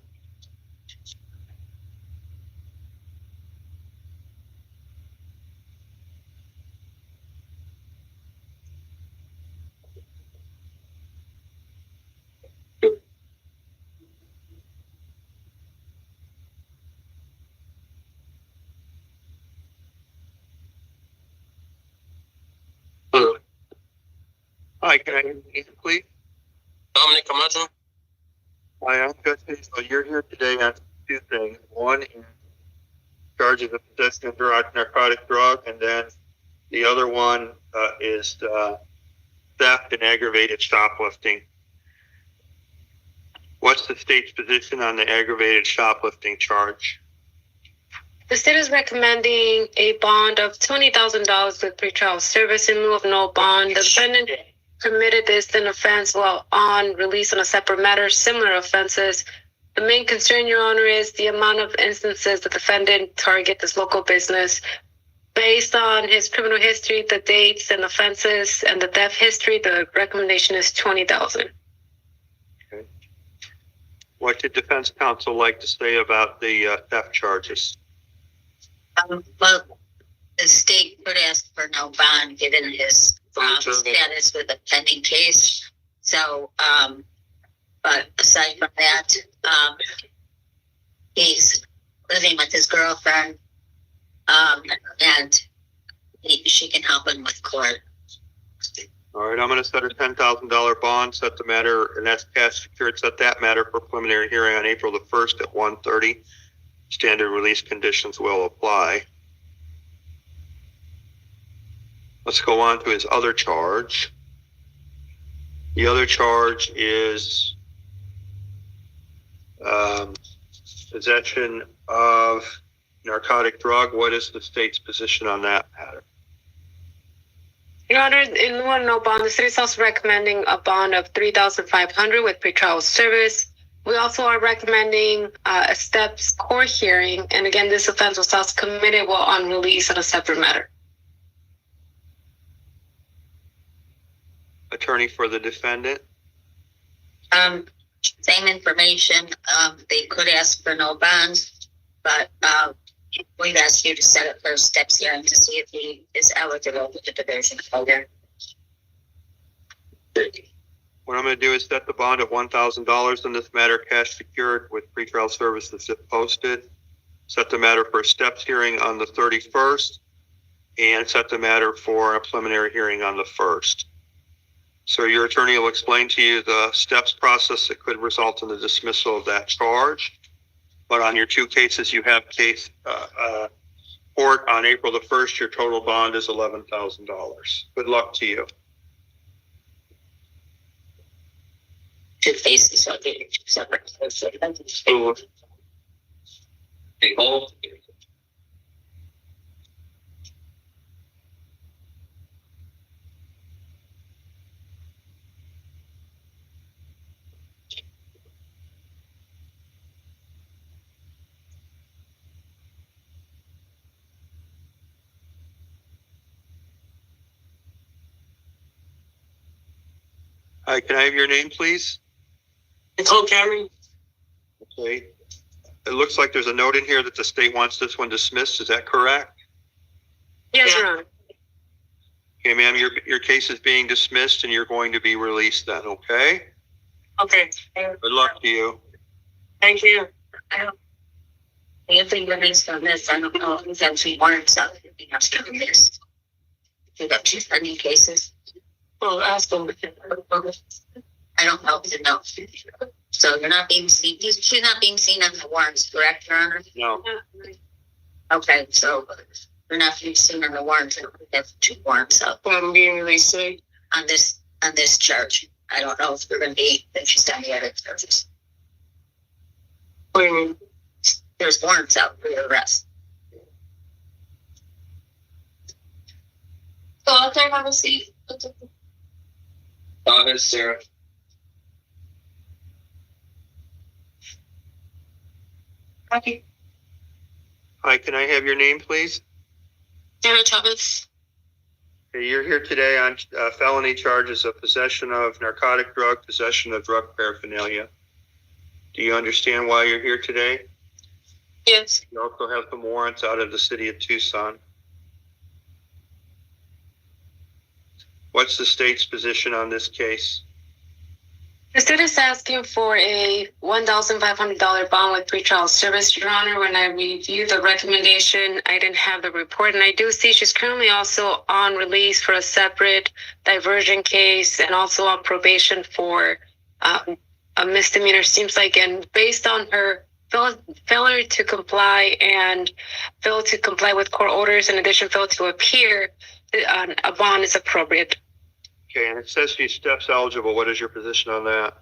Hi, can I hear you, please? Dominic Camacho. Hi, I'm Judge Hazel. You're here today on two things. One is charges of possession of narcotic drug, and then the other one is theft and aggravated shoplifting. What's the state's position on the aggravated shoplifting charge? The state is recommending a bond of $20,000 with pretrial service in lieu of no bond. The defendant committed this in offense while on release on a separate matter, similar offenses. The main concern, Your Honor, is the amount of instances the defendant target this local business. Based on his criminal history, the dates and offenses, and the theft history, the recommendation is $20,000. Okay. What did defense counsel like to say about the theft charges? Well, the state could ask for no bond given his status with a pending case. So, but aside from that, he's living with his girlfriend, and she can help him with court. All right, I'm going to set a $10,000 bond, set the matter, and that's cash secured, set that matter for preliminary hearing on April the 1st at 1:30. Standard release conditions will apply. Let's go on to his other charge. The other charge is possession of narcotic drug. What is the state's position on that matter? Your Honor, in lieu of no bond, the city is also recommending a bond of $3,500 with pretrial service. We also are recommending a steps court hearing, and again, this offense was also committed while on release on a separate matter. Attorney for the defendant. Same information. They could ask for no bonds, but we've asked you to set up those steps hearing to see if he is eligible for the diversion program. What I'm going to do is set the bond at $1,000 in this matter, cash secured with pretrial services if posted. Set the matter for a steps hearing on the 31st, and set the matter for a preliminary hearing on the 1st. So your attorney will explain to you the steps process that could result in the dismissal of that charge. But on your two cases, you have case court on April the 1st. Your total bond is $11,000. Good luck to you. Two faces are separate. Hi, can I have your name, please? Nicole Cameron. Okay. It looks like there's a note in here that the state wants this one dismissed. Is that correct? Yes, Your Honor. Okay, ma'am, your case is being dismissed and you're going to be released then, okay? Okay. Good luck to you. Thank you. If we release on this, I don't know if it's actually warrants out if we have to do this. We got 2 pending cases. Well, ask them. I don't know to know. So you're not being seen, she's not being seen on the warrants, correct, Your Honor? No. Okay, so you're not being seen on the warrants. We have 2 warrants up I'm being released today. on this charge. I don't know if they're going to be interested in the other charges. What do you mean? There's warrants out for your arrest. Go out there, have a seat. Here's Sarah. Okay. Hi, can I have your name, please? Sarah Chavez. Okay, you're here today on felony charges of possession of narcotic drug, possession of drug paraphernalia. Do you understand why you're here today? Yes. You also have some warrants out of the city of Tucson. What's the state's position on this case? The state is asking for a $1,500 bond with pretrial service, Your Honor. When I reviewed the recommendation, I didn't have the report, and I do see she's currently also on release for a separate diversion case and also on probation for a misdemeanor, seems like, and based on her failure to comply and fail to comply with court orders, in addition, fail to appear, a bond is appropriate. Okay, and it says she's steps eligible. What is your position on that?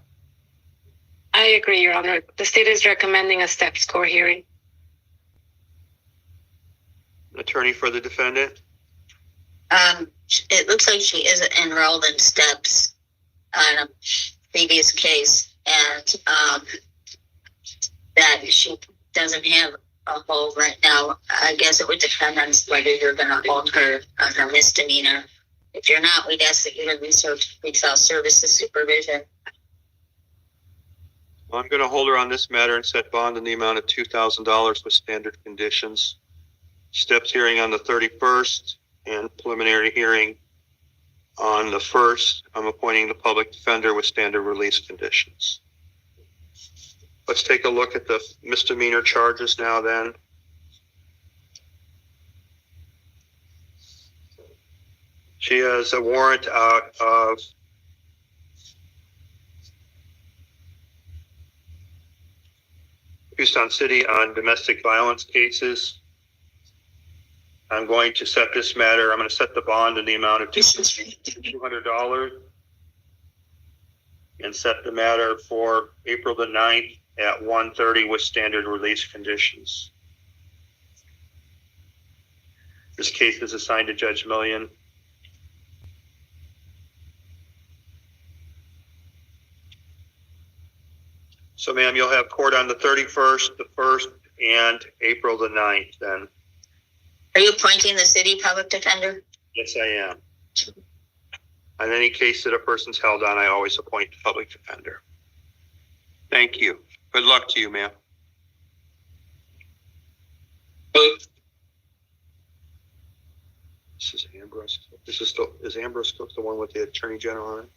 I agree, Your Honor. The state is recommending a step score hearing. Attorney for the defendant? It looks like she is enrolled in steps on a previous case, and that she doesn't have a hold right now. I guess it would depend on whether you're going to hold her on her misdemeanor. If you're not, we'd ask that you release her to pretrial services supervision. Well, I'm going to hold her on this matter and set bond in the amount of $2,000 with standard conditions. Steps hearing on the 31st and preliminary hearing on the 1st. I'm appointing the public defender with standard release conditions. Let's take a look at the misdemeanor charges now then. She has a warrant out of Tucson City on domestic violence cases. I'm going to set this matter, I'm going to set the bond in the amount of $200 and set the matter for April the 9th at 1:30 with standard release conditions. This case is assigned to Judge Million. So, ma'am, you'll have court on the 31st, the 1st, and April the 9th then. Are you appointing the city public defender? Yes, I am. On any case that a person's held on, I always appoint the public defender. Thank you. Good luck to you, ma'am. This is Ambrose. Is Ambrose Cook the one with the Attorney General on it?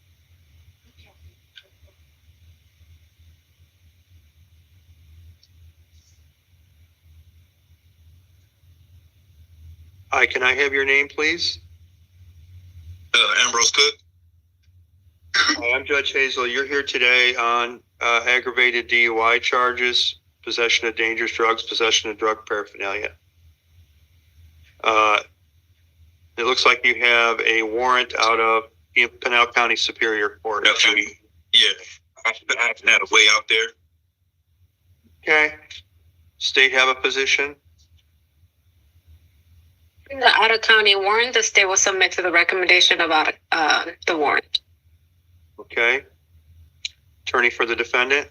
Hi, can I have your name, please? Ambrose Cook. Hi, I'm Judge Hazel. You're here today on aggravated DUI charges, possession of dangerous drugs, possession of drug paraphernalia. It looks like you have a warrant out of Pinal County Superior Court. Absolutely. Yeah, I haven't had a way out there. Okay. State have a position? The out-of-county warrant, the state will submit to the recommendation about the warrant. Okay. Attorney for the defendant?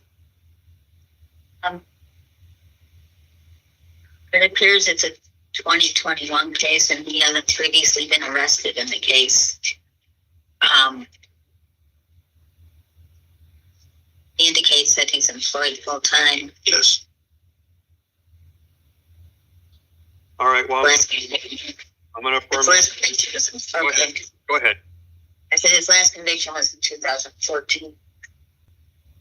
It appears it's a 2021 case, and he hasn't previously been arrested in the case. indicates that he's employed full-time. Yes. All right, well, Last, I'm going to affirm. his last conviction was, Go ahead. Go ahead. I said his last conviction was in 2014.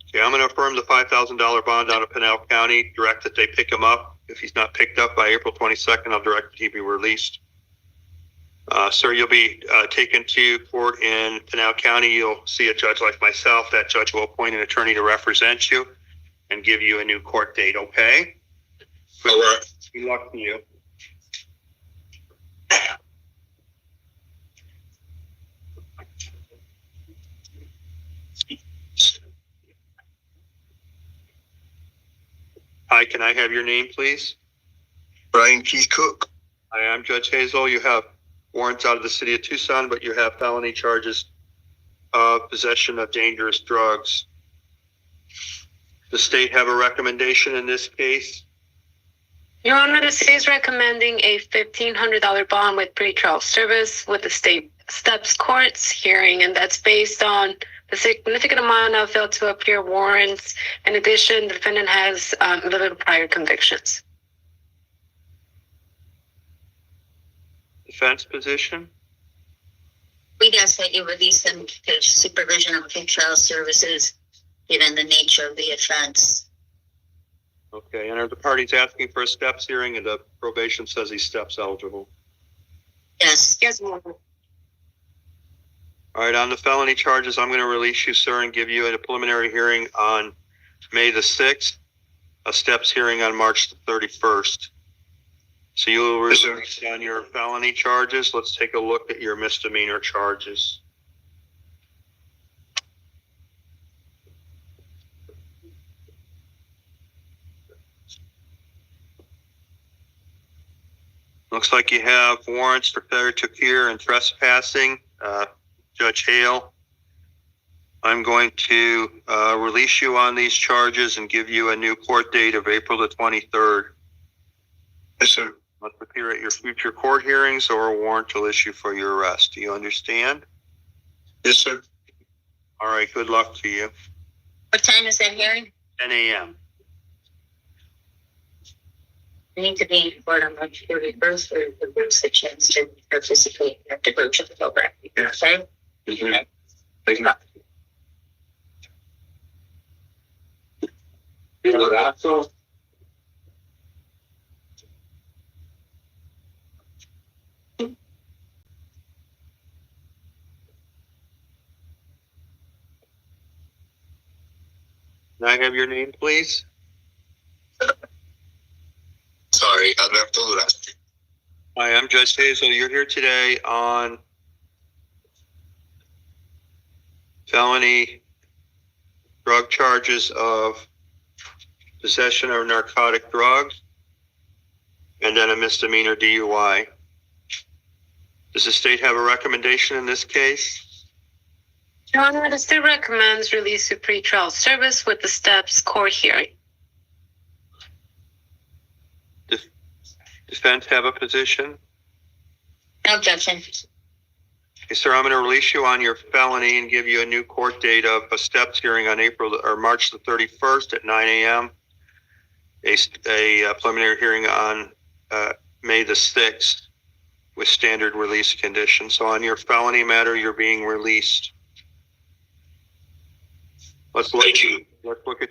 Okay, I'm going to affirm the $5,000 bond out of Pinal County, direct that they pick him up. If he's not picked up by April 22nd, I'll direct that he be released. Sir, you'll be taken to court in Pinal County. You'll see a judge like myself. That judge will appoint an attorney to represent you and give you a new court date, okay? All right. Good luck to you. Hi, can I have your name, please? Brian Keith Cook. Hi, I'm Judge Hazel. You have warrants out of the city of Tucson, but you have felony charges of possession of dangerous drugs. The state have a recommendation in this case? Your Honor, the state is recommending a $1,500 bond with pretrial service with the state steps courts hearing, and that's based on the significant amount of failed to appear warrants. In addition, the defendant has 11 prior convictions. Defense position? We'd ask that you release them to supervision of pretrial services, given the nature of the offense. Okay, and are the parties asking for a steps hearing, and the probation says he's steps eligible? Yes. Yes, Your Honor. All right, on the felony charges, I'm going to release you, sir, and give you a preliminary hearing on May the 6th, a steps hearing on March the 31st. So you will release on your felony charges. Let's take a look at your misdemeanor charges. Looks like you have warrants for failure to appear and trespassing. Judge Hale, I'm going to release you on these charges and give you a new court date of April the 23rd. Yes, sir. Must appear at your future court hearings or a warrant will issue for your arrest. Do you understand? Yes, sir. All right, good luck to you. What time is that hearing? 10 a.m. We need to be in court on March 31st for the groups a chance to participate in the group of the program. Yes. Okay? Thank you. Can I have your name, please? Sorry, I left all that. Hi, I'm Judge Hazel. You're here today on felony drug charges of possession of narcotic drugs and then a misdemeanor DUI. Does the state have a recommendation in this case? Your Honor, the state recommends release to pretrial service with the steps court hearing. Defense have a position? No objection. Okay, sir, I'm going to release you on your felony and give you a new court date of a steps hearing on March the 31st at 9 a.m. A preliminary hearing on May the 6th with standard release conditions. So on your felony matter, you're being released. Let's look at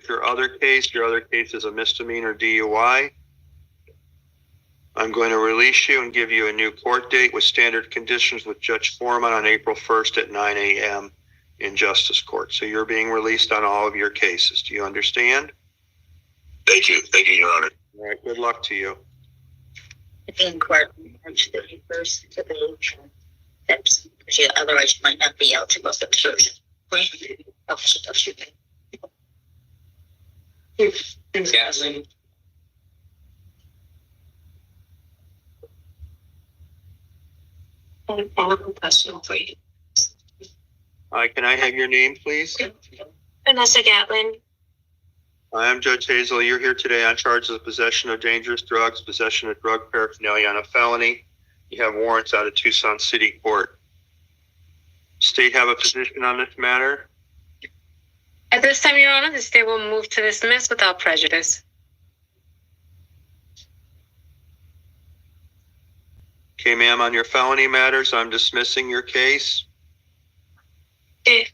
your other case. Your other case is a misdemeanor DUI. I'm going to release you and give you a new court date with standard conditions with Judge Foreman on April 1st at 9 a.m. in Justice Court. So you're being released on all of your cases. Do you understand? Thank you. Thank you, Your Honor. All right, good luck to you. To be in court on March 31st to the steps, because otherwise you might not be eligible for the service. Gasoline. Hi, can I have your name, please? Vanessa Gatlin. I'm Judge Hazel. You're here today on charges of possession of dangerous drugs, possession of drug paraphernalia on a felony. You have warrants out of Tucson City Court. State have a position on this matter? At this time, Your Honor, the state will move to dismiss without prejudice. Okay, ma'am, on your felony matters, I'm dismissing your case. Okay.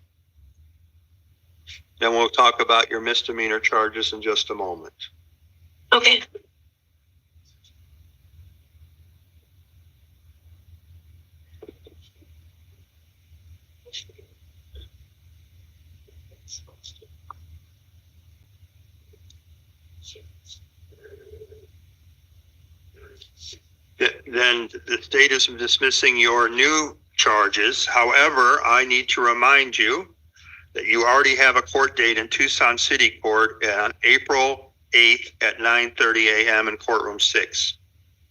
Then we'll talk about your misdemeanor charges in just a moment. Okay. Then the state is dismissing your new charges. However, I need to remind you that you already have a court date in Tucson City Court on April 8th at 9:30 a.m. in courtroom 6.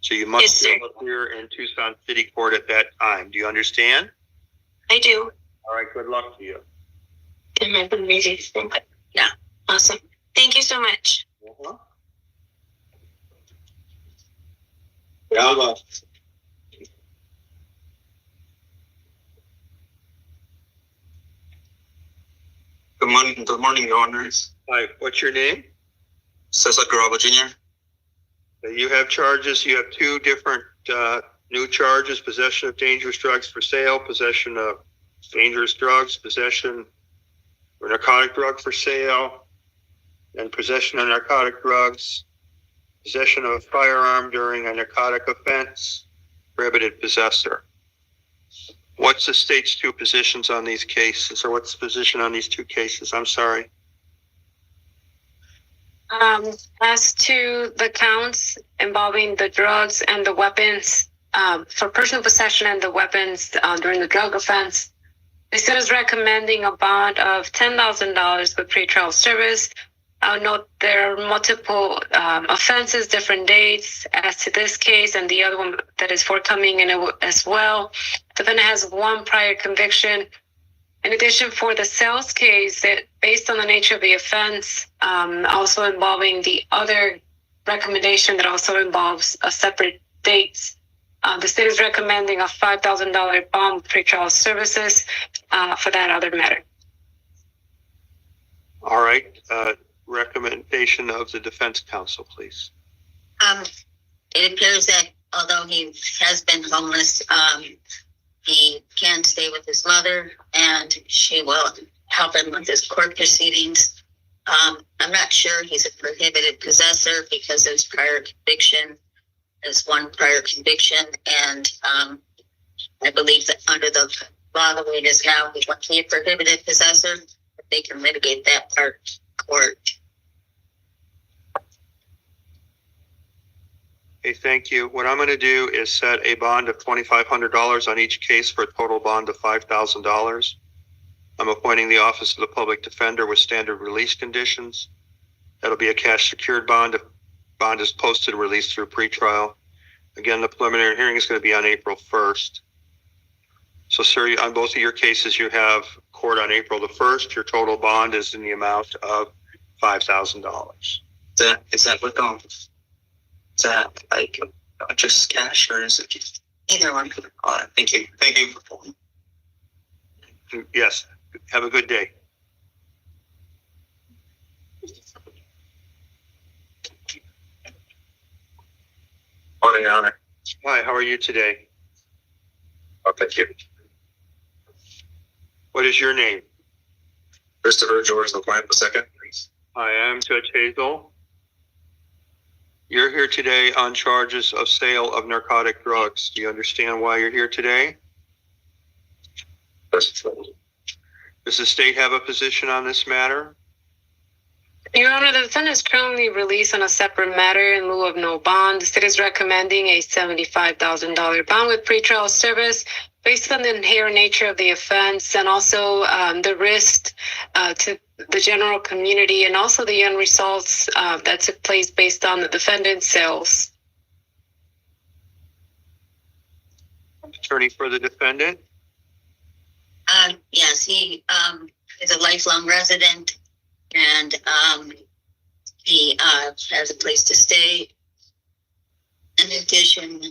So you must appear in Tucson City Court at that time. Do you understand? I do. All right, good luck to you. Yeah, awesome. Thank you so much. Good morning, Your Honors. Hi, what's your name? Cesar Garaba Jr. You have charges. You have two different new charges: possession of dangerous drugs for sale, possession of dangerous drugs, possession of narcotic drug for sale, and possession of narcotic drugs, possession of a firearm during a narcotic offense, prohibited possessor. What's the state's two positions on these cases, or what's the position on these two cases? I'm sorry. As to the counts involving the drugs and the weapons, for personal possession and the weapons during the drug offense, the state is recommending a bond of $10,000 with pretrial service. I'll note there are multiple offenses, different dates as to this case and the other one that is forthcoming in it as well. The defendant has one prior conviction. In addition, for the sales case, that based on the nature of the offense, also involving the other recommendation that also involves a separate dates, the state is recommending a $5,000 bond with pretrial services for that other matter. All right. Recommendation of the defense counsel, please. It appears that although he has been homeless, he can stay with his mother and she will help him with his court proceedings. I'm not sure he's a prohibited possessor because of his prior conviction. There's one prior conviction, and I believe that under the law the way it is now, he won't be a prohibited possessor, but they can mitigate that part in court. Okay, thank you. What I'm going to do is set a bond of $2,500 on each case for a total bond of $5,000. I'm appointing the Office of the Public Defender with standard release conditions. That'll be a cash secured bond. If bond is posted and released through pretrial. Again, the preliminary hearing is going to be on April 1st. So, sir, on both of your cases, you have court on April the 1st. Your total bond is in the amount of $5,000. Is that what is that like just cash or is it just Either one? all right, thank you. Thank you for pulling. Yes. Have a good day. Morning, Your Honor. Hi, how are you today? Oh, thank you. What is your name? Christopher George LaPlante II. Hi, I'm Judge Hazel. You're here today on charges of sale of narcotic drugs. Do you understand why you're here today? Does the state have a position on this matter? Your Honor, the defendant is currently released on a separate matter in lieu of no bond. The state is recommending a $75,000 bond with pretrial service based on the inherent nature of the offense and also the risk to the general community and also the end results that took place based on the defendant's sales. Attorney for the defendant? Yes, he is a lifelong resident, and he has a place to stay. In addition,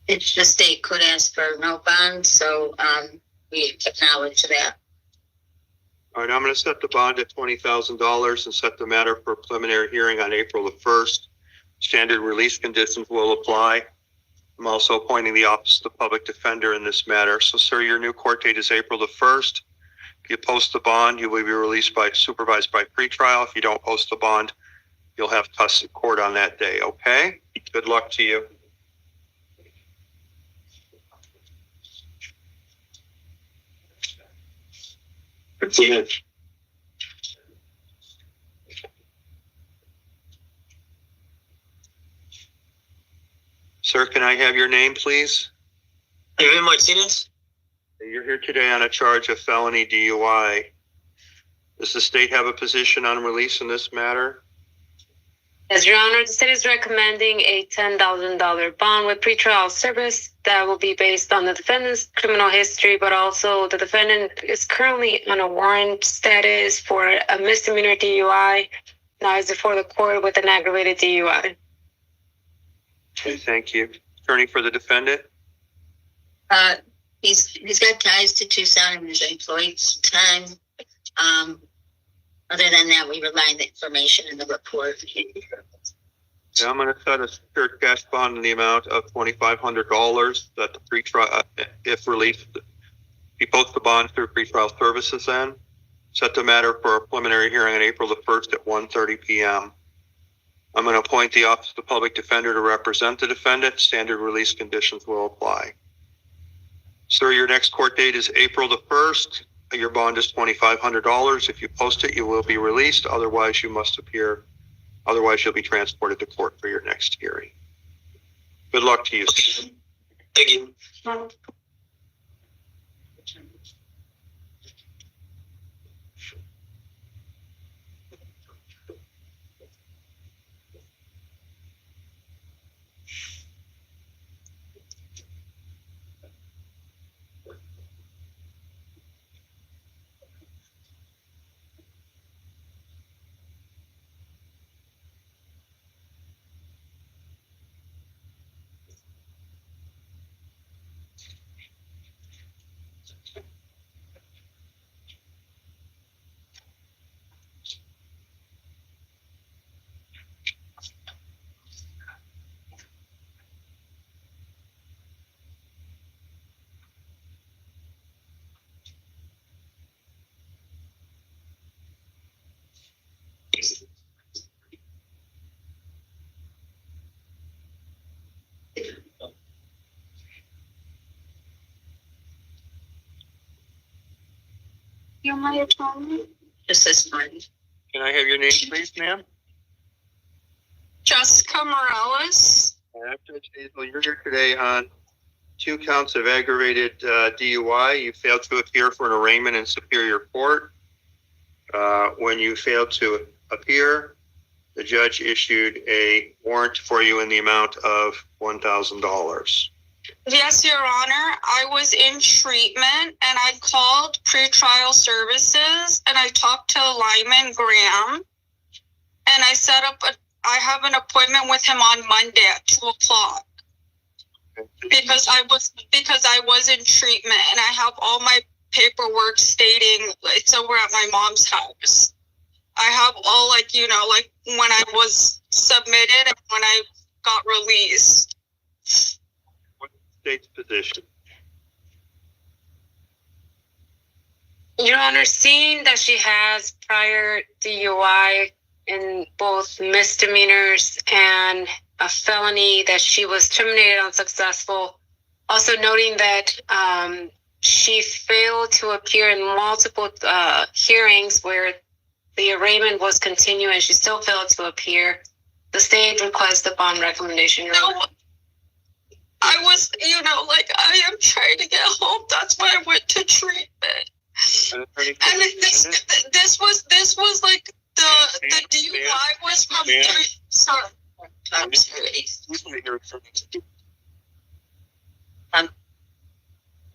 It's the state could ask for no bond, so we acknowledge that. All right, I'm going to set the bond at $20,000 and set the matter for a preliminary hearing on April the 1st. Standard release conditions will apply. I'm also appointing the Office of the Public Defender in this matter. So, sir, your new court date is April the 1st. If you post the bond, you will be released supervised by pretrial. If you don't post the bond, you'll have custody court on that day, okay? Good luck to you. Martinez. Sir, can I have your name, please? Wendy Martinez. You're here today on a charge of felony DUI. Does the state have a position on release in this matter? Yes, Your Honor, the state is recommending a $10,000 bond with pretrial service that will be based on the defendant's criminal history, but also the defendant is currently on a warrant status for a misdemeanor DUI. Now is before the court with an aggravated DUI. Okay, thank you. Attorney for the defendant? He's got ties to Tucson and he's employed time. Other than that, we rely on the information in the report. Yeah, I'm going to set a secured cash bond in the amount of $2,500 that the pretrial, if released, you post the bond through pretrial services then. Set the matter for a preliminary hearing on April the 1st at 1:30 p.m. I'm going to appoint the Office of the Public Defender to represent the defendant. Standard release conditions will apply. Sir, your next court date is April the 1st. Your bond is $2,500. If you post it, you will be released. Otherwise, you must appear. Otherwise, you'll be transported to court for your next hearing. Good luck to you. Thank you. You're my attorney? Just this one. Can I have your name, please, ma'am? Jessica Morales. Judge Hazel, you're here today on 2 counts of aggravated DUI. You failed to appear for an arraignment in Superior Court. When you failed to appear, the judge issued a warrant for you in the amount of $1,000. Yes, Your Honor. I was in treatment and I called pretrial services and I talked to Lyman Graham and I set up I have an appointment with him on Monday at 2:00 because I was in treatment and I have all my paperwork stating it's over at my mom's house. I have all like when I was submitted and when I got released. What's the state's position? Your Honor, seeing that she has prior DUI in both misdemeanors and a felony that she was terminated unsuccessful, also noting that she failed to appear in multiple hearings where the arraignment was continuing and she still failed to appear, the state requests the bond recommendation. Your Honor. I was, I am trying to get home. That's why I went to treatment. And this was like the DUI was from sorry. I'm sorry.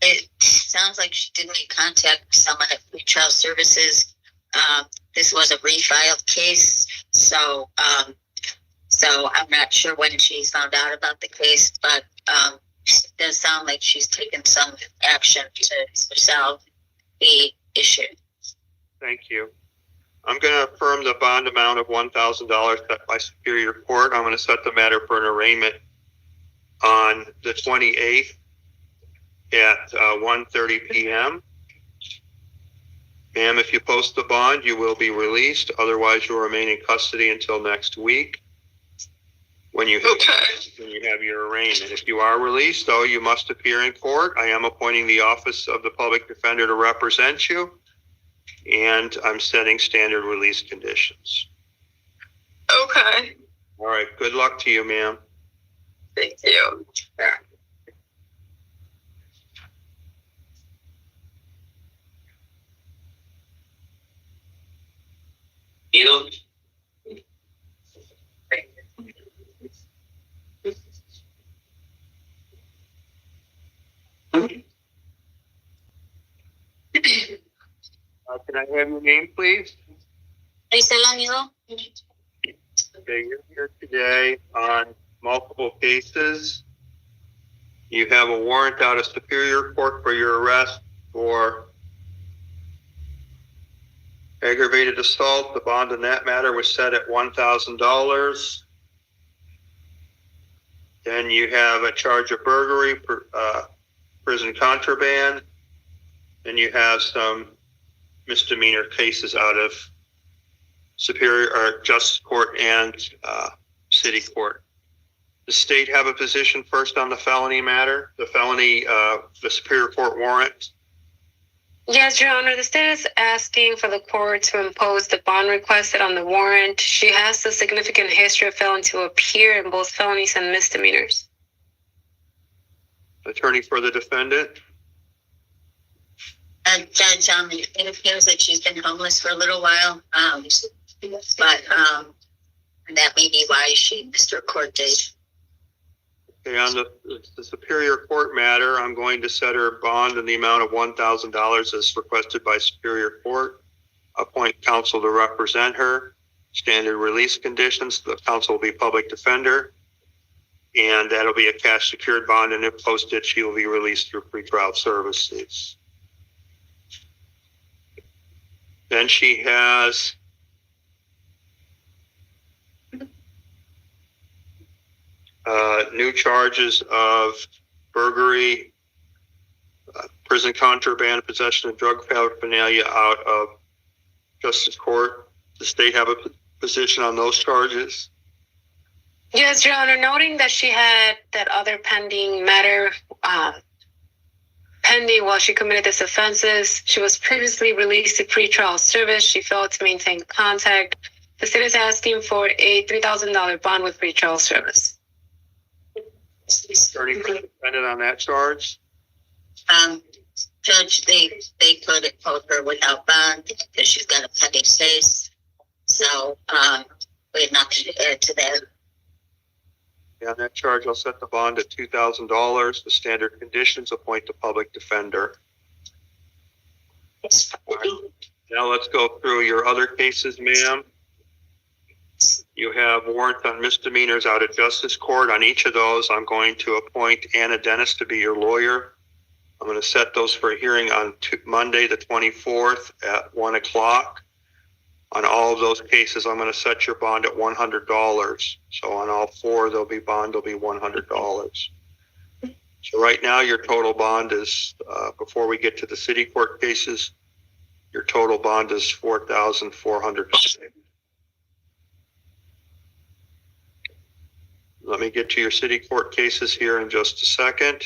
It sounds like she did make contact with someone at pretrial services. This was a refiled case, so I'm not sure when she found out about the case, but does sound like she's taken some action to resolve the issue. Thank you. I'm going to affirm the bond amount of $1,000 set by Superior Court. I'm going to set the matter for an arraignment on the 28th at 1:30 p.m. Ma'am, if you post the bond, you will be released. Otherwise, you'll remain in custody until next week when you have your arraignment. If you are released, though, you must appear in court. I am appointing the Office of the Public Defender to represent you, and I'm setting standard release conditions. Okay. All right. Good luck to you, ma'am. Thank you. You know, Can I have your name, please? Lisa Amigo? Okay, you're here today on multiple cases. You have a warrant out of Superior Court for your arrest for aggravated assault. The bond in that matter was set at $1,000. Then you have a charge of burglary, prison contraband, and you have some misdemeanor cases out of Superior or Justice Court and City Court. The state have a position first on the felony matter, the Superior Court warrant. Yes, Your Honor. The state is asking for the court to impose the bond requested on the warrant. She has a significant history of failing to appear in both felonies and misdemeanors. Attorney for the defendant. Judge, it appears that she's been homeless for a little while, but that may be why she missed her court date. Okay, on the Superior Court matter, I'm going to set her bond in the amount of $1,000 as requested by Superior Court. Appoint counsel to represent her. Standard release conditions. The counsel will be public defender. And that'll be a cash secured bond. And if posted, she will be released through pretrial services. Then she has new charges of burglary, prison contraband, possession of drug paraphernalia out of Justice Court. Does the state have a position on those charges? Yes, Your Honor. Noting that she had that other pending matter pending while she committed these offenses, she was previously released to pretrial service. She failed to maintain contact. The state is asking for a $3,000 bond with pretrial service. Attorney for the defendant on that charge? Judge, they could hold her without bond because she's got a pending case. So we have nothing to add to that. Yeah, on that charge, I'll set the bond at $2,000. The standard conditions, appoint the public defender. Right. Now let's go through your other cases, ma'am. You have warrants on misdemeanors out of Justice Court. On each of those, I'm going to appoint Anna Dennis to be your lawyer. I'm going to set those for a hearing on Monday, the 24th at 1 o'clock. On all of those cases, I'm going to set your bond at $100. So on all four, bond will be $100. So right now, your total bond is, before we get to the city court cases, your total bond is $4,400. Let me get to your city court cases here in just a second.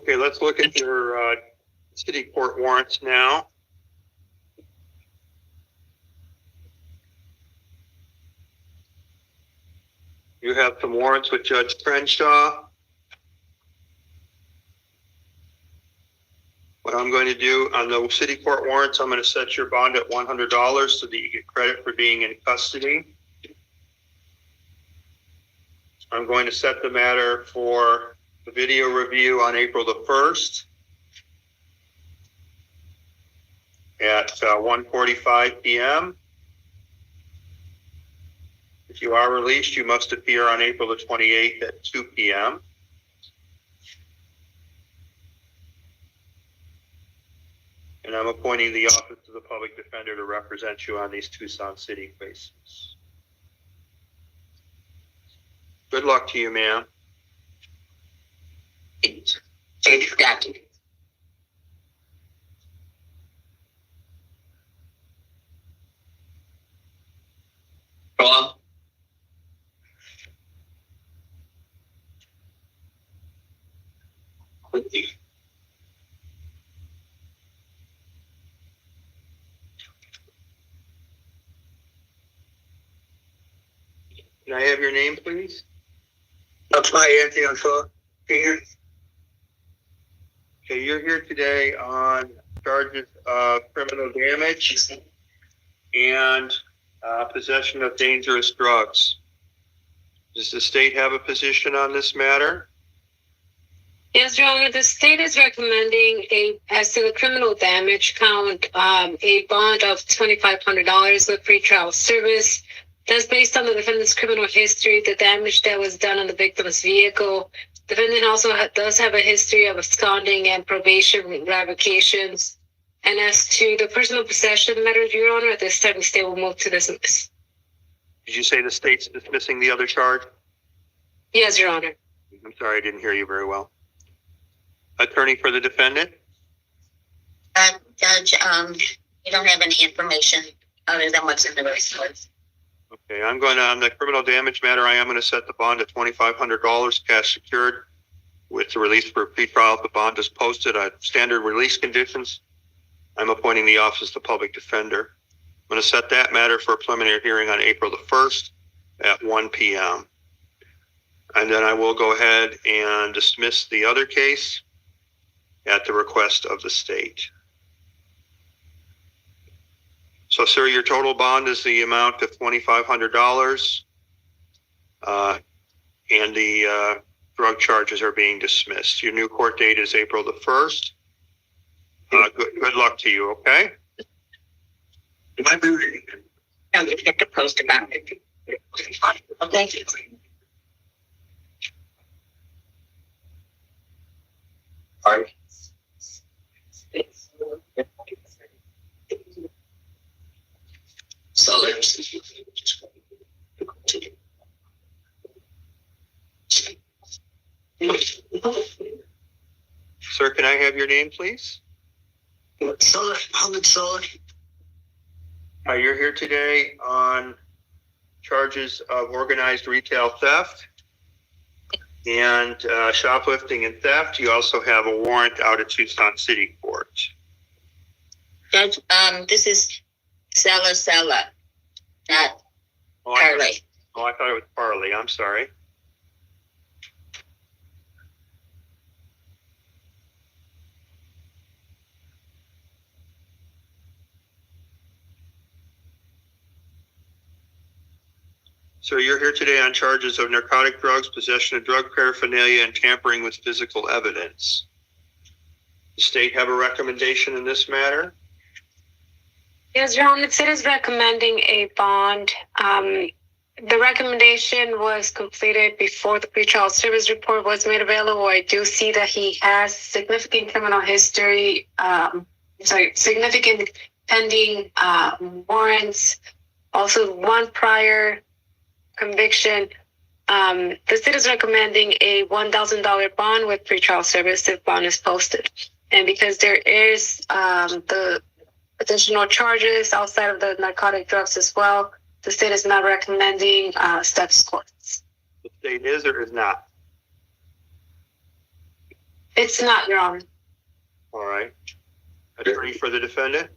Okay, let's look at your city court warrants now. You have some warrants with Judge Crenshaw. What I'm going to do on the city court warrants, I'm going to set your bond at $100 so that you get credit for being in custody. I'm going to set the matter for the video review on April the 1st at 1:45 p.m. If you are released, you must appear on April the 28th at 2 p.m. And I'm appointing the Office of the Public Defender to represent you on these Tucson City cases. Good luck to you, ma'am. Got you. Hello? Can I have your name, please? That's my Anthony. I'm sorry. Here. Okay, you're here today on charges of criminal damage and possession of dangerous drugs. Does the state have a position on this matter? Yes, Your Honor, the state is recommending as to the criminal damage count, a bond of $2,500 with pretrial service. That's based on the defendant's criminal history, the damage that was done on the victim's vehicle. The defendant also does have a history of absconding and probation revocations. And as to the personal possession matter, Your Honor, at this time, the state will move to dismiss. Did you say the state's dismissing the other charge? Yes, Your Honor. I'm sorry, I didn't hear you very well. Attorney for the defendant? Judge, you don't have any information other than what's in the report. Okay, I'm going to, on the criminal damage matter, I am going to set the bond at $2,500 cash secured with the release for pretrial. The bond is posted at standard release conditions. I'm appointing the Office of the Public Defender. I'm going to set that matter for a preliminary hearing on April the 1st at 1 p.m. And then I will go ahead and dismiss the other case at the request of the state. So, sir, your total bond is the amount of $2,500, and the drug charges are being dismissed. Your new court date is April the 1st. Good luck to you, okay? My booty. I'm going to get the post about it. Okay. All right. So Sir, can I have your name, please? You're here today on charges of organized retail theft and shoplifting and theft. You also have a warrant out at Tucson City Court. Judge, this is Sella, not Parley. I thought it was Parley. I'm sorry. Sir, you're here today on charges of narcotic drugs, possession of drug paraphernalia, and tampering with physical evidence. The state have a recommendation in this matter? Yes, Your Honor, it is recommending a bond. The recommendation was completed before the pretrial service report was made available. I do see that he has significant criminal history, significant pending warrants, also one prior conviction. The state is recommending a $1,000 bond with pretrial service if bond is posted. And because there is the additional charges outside of the narcotic drugs as well, the state is not recommending steps courts. The state is or is not? It's not, Your Honor. All right. Attorney for the defendant?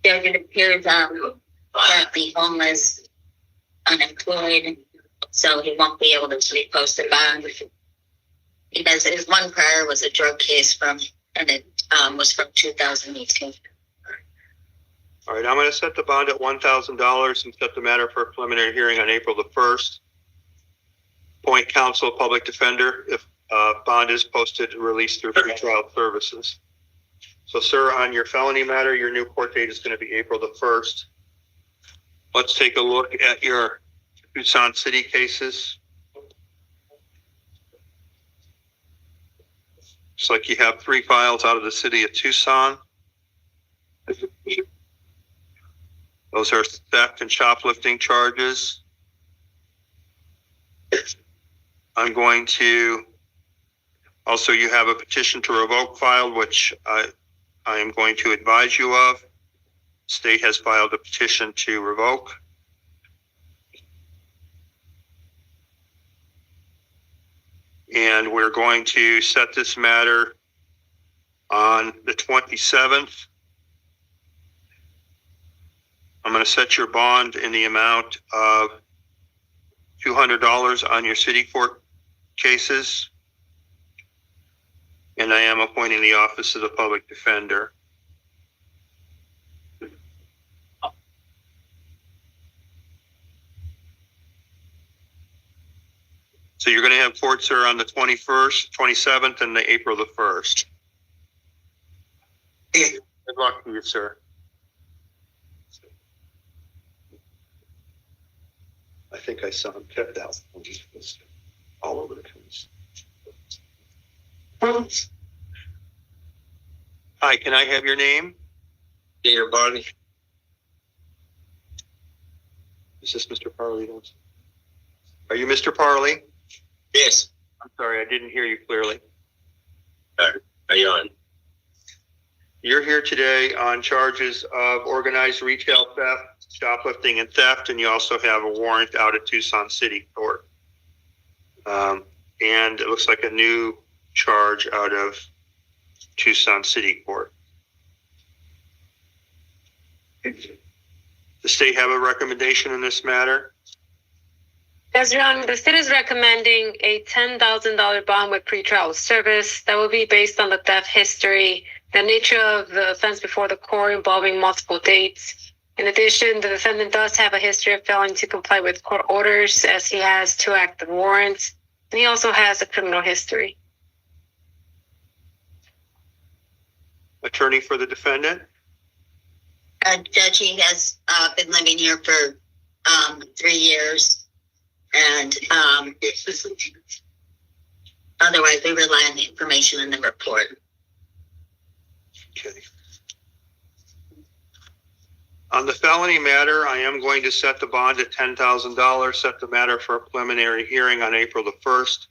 Judge, it appears currently homeless, unemployed, so he won't be able to repost a bond because his one prior was a drug case and it was from 2018. All right, I'm going to set the bond at $1,000 and set the matter for a preliminary hearing on April the 1st. Appoint counsel, public defender, if bond is posted and released through pretrial services. So, sir, on your felony matter, your new court date is going to be April the 1st. Let's take a look at your Tucson City cases. Looks like you have 3 files out of the city of Tucson. Those are theft and shoplifting charges. I'm going to, also you have a petition to revoke filed, which I am going to advise you of. State has filed a petition to revoke. And we're going to set this matter on the 27th. I'm going to set your bond in the amount of $200 on your city court cases. And I am appointing the Office of the Public Defender. So you're going to have court, sir, on the 21st, 27th, and the April the 1st. Good luck to you, sir. I think I saw him kept out all over the place. Hi, can I have your name? Gator Barney. Is this Mr. Parley? Are you Mr. Parley? Yes. I'm sorry, I didn't hear you clearly. Are you on? You're here today on charges of organized retail theft, shoplifting, and theft, and you also have a warrant out at Tucson City Court. And it looks like a new charge out of Tucson City Court. The state have a recommendation in this matter? Yes, Your Honor, the state is recommending a $10,000 bond with pretrial service that will be based on the theft history, the nature of the offense before the court involving multiple dates. In addition, the defendant does have a history of failing to comply with court orders, as he has 2 active warrants, and he also has a criminal history. Attorney for the defendant? Judge, he has been living here for 3 years. And otherwise, we rely on the information in the report. Okay. On the felony matter, I am going to set the bond at $10,000, set the matter for a preliminary hearing on April the 1st.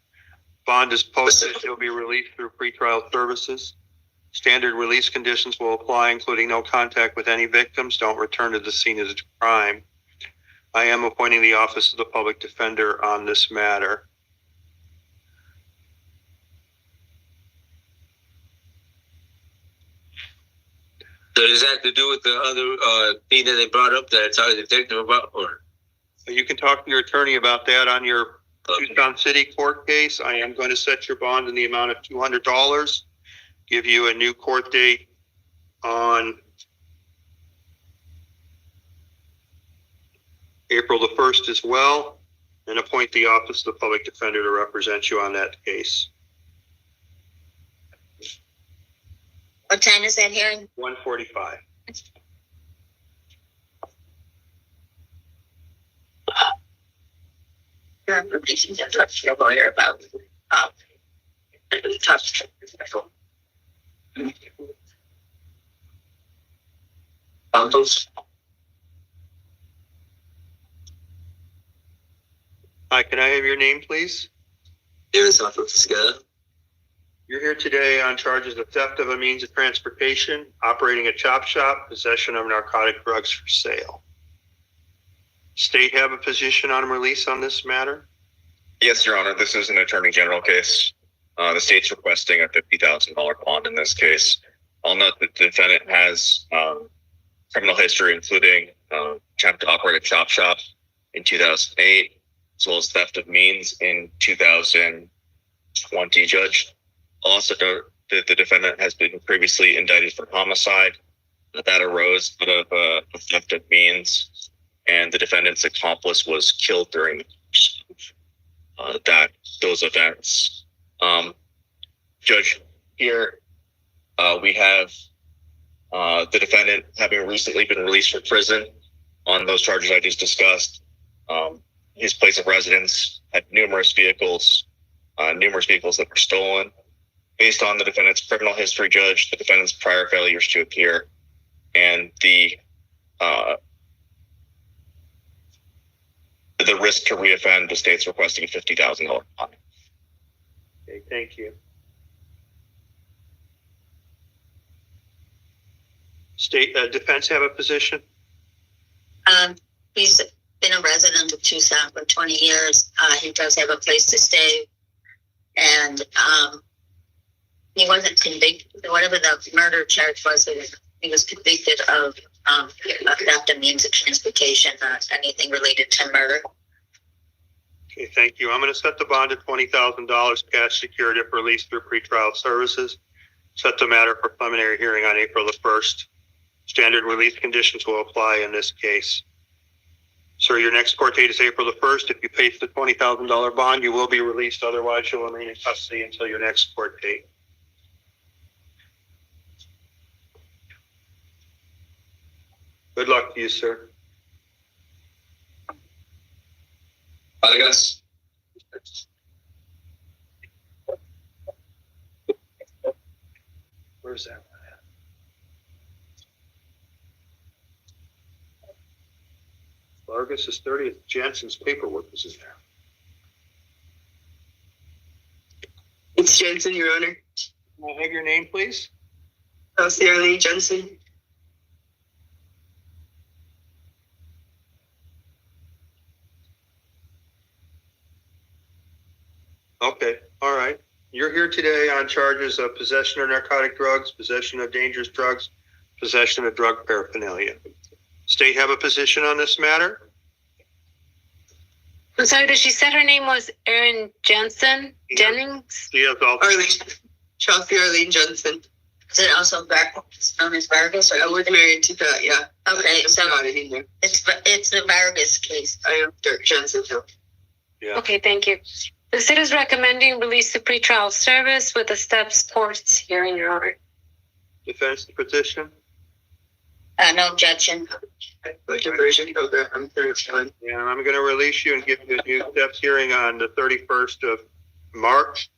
Bond is posted. It will be released through pretrial services. Standard release conditions will apply, including no contact with any victims, don't return to the scene of the crime. I am appointing the Office of the Public Defender on this matter. So does that have to do with the other thing that they brought up that I talked to the detective about, or? You can talk to your attorney about that on your Tucson City court case. I am going to set your bond in the amount of $200, give you a new court date on April the 1st as well, and appoint the Office of the Public Defender to represent you on that case. What time is that hearing? 1:45. Your information to talk to your lawyer about touch. Bundles. Hi, can I have your name, please? There's off of Scott. You're here today on charges of theft of a means of transportation, operating a chop shop, possession of narcotic drugs for sale. State have a position on release on this matter? Yes, Your Honor. This is an Attorney General case. The state's requesting a $50,000 bond in this case. I'll note that the defendant has criminal history, including attempt to operate a chop shop in 2008, as well as theft of means in 2020, Judge. Also, the defendant has been previously indicted for homicide. That arose out of a theft of means, and the defendant's accomplice was killed during those events. Judge, here we have the defendant having recently been released from prison on those charges I just discussed. His place of residence had numerous vehicles that were stolen. Based on the defendant's criminal history, Judge, the defendant's prior failures to appear, and the risk to reoffend, the state's requesting a $50,000 bond. Okay, thank you. State defense have a position? He's been a resident of Tucson for 20 years. He does have a place to stay. And he wasn't convicted, whatever the murder charge was, he was convicted of theft of means of transportation, not anything related to murder. Okay, thank you. I'm going to set the bond at $20,000 cash secured if released through pretrial services. Set the matter for preliminary hearing on April the 1st. Standard release conditions will apply in this case. Sir, your next court date is April the 1st. If you pay the $20,000 bond, you will be released. Otherwise, you'll remain in custody until your next court date. Good luck to you, sir. Vargas. Where's that? Vargas is 30th. Jansen's paperwork is in there. It's Jensen, Your Honor. Can I have your name, please? Garcia Jensen. Okay, all right. You're here today on charges of possession of narcotic drugs, possession of dangerous drugs, possession of drug paraphernalia. State have a position on this matter? I'm sorry, did she said her name was Erin Jensen? Yeah. Jennings? Yes, Chelsea Arlene Jensen. Is it also known as Vargas? I was married to that, yeah. Okay, so it's the Vargas case. I am Dirk Jensen. Yeah. Okay, thank you. The state is recommending release to pretrial service with the steps court's hearing, Your Honor. Defense the petition? No objection. Diversion. Okay, I'm very fine. Yeah, I'm going to release you and give you a new steps hearing on the 31st of March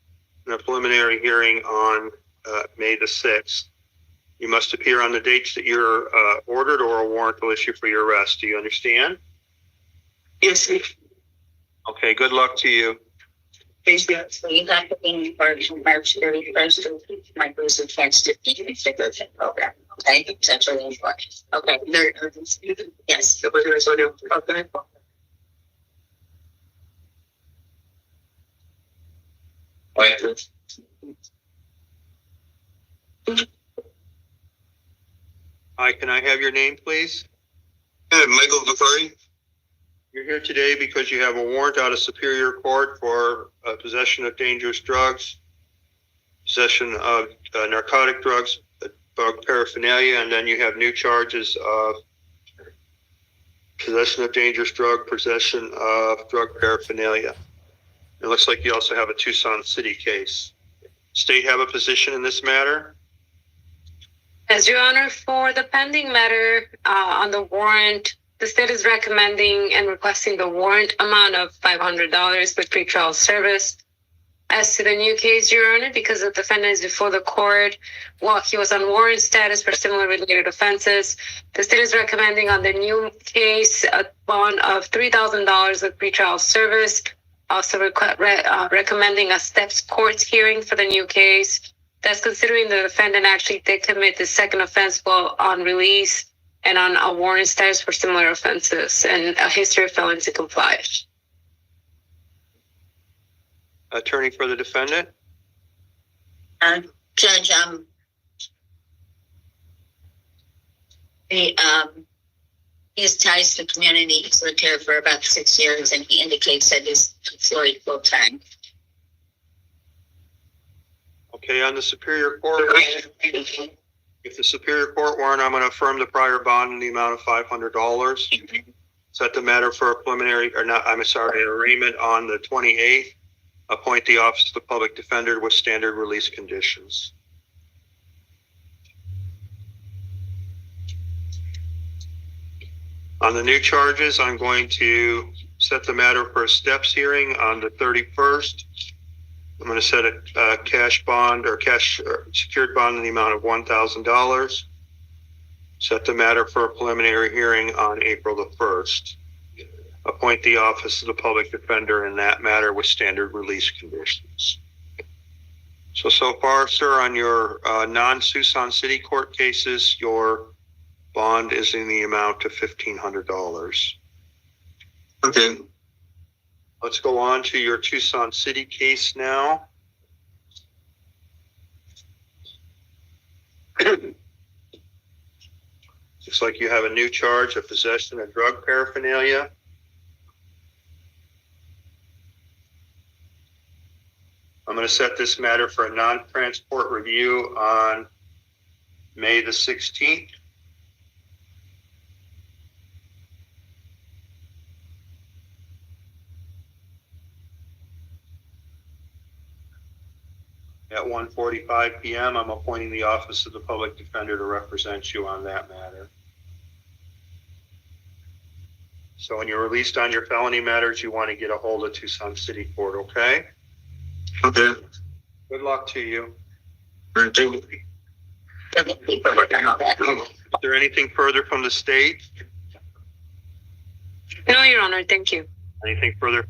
and a preliminary hearing on May the 6th. You must appear on the dates that you're ordered, or a warrant will issue for your arrest. Do you understand? Yes, sir. Okay, good luck to you. So you have to be in March 31st to my Bruce offense to the program. Okay, essentially in March. Okay, yes. Okay. Hi, can I have your name, please? Michael Vicari. You're here today because you have a warrant out of Superior Court for possession of dangerous drugs, possession of narcotic drugs, drug paraphernalia, and then you have new charges of possession of dangerous drug, possession of drug paraphernalia. It looks like you also have a Tucson City case. State have a position in this matter? As Your Honor, for the pending matter on the warrant, the state is recommending and requesting the warrant amount of $500 with pretrial service. As to the new case, Your Honor, because the defendant is before the court while he was on warrant status for similar related offenses, the state is recommending on the new case a bond of $3,000 with pretrial service. Also recommending a steps court hearing for the new case. That's considering the defendant actually did commit the second offense while on release and on a warrant status for similar offenses and a history of failing to comply. So you have to be in March 31st to my Bruce offense to the program. Okay, essentially in March. Yeah, I'm going to release you and give you a new steps hearing on the 31st of March and a preliminary hearing on May the 6th. Attorney for the defendant? Judge, he has ties to the community. He's lived here for about 6 years, and he indicates that he's employed full time. Okay, on the Superior Court, if the Superior Court warrant, I'm going to affirm the prior bond in the amount of $500. Set the matter for a preliminary, or not, I'm sorry, an arraignment on the 28th. Appoint the Office of the Public Defender with standard release conditions. On the new charges, I'm going to set the matter for a steps hearing on the 31st. I'm going to set a cash bond or secured bond in the amount of $1,000. Set the matter for a preliminary hearing on April the 1st. Appoint the Office of the Public Defender in that matter with standard release conditions. So far, sir, on your non-Tucson City Court cases, your bond is in the amount of $1,500. Okay. Let's go on to your Tucson City case now. Looks like you have a new charge of possession of drug paraphernalia. I'm going to set this matter for a non-transport review on May the 16th. At 1:45 p.m., I'm appointing the Office of the Public Defender to represent you on that matter. So when you're released on your felony matters, you want to get a hold of Tucson City Court, okay? Okay. Good luck to you. Thank you. Is there anything further from the state? No, Your Honor, thank you. Anything further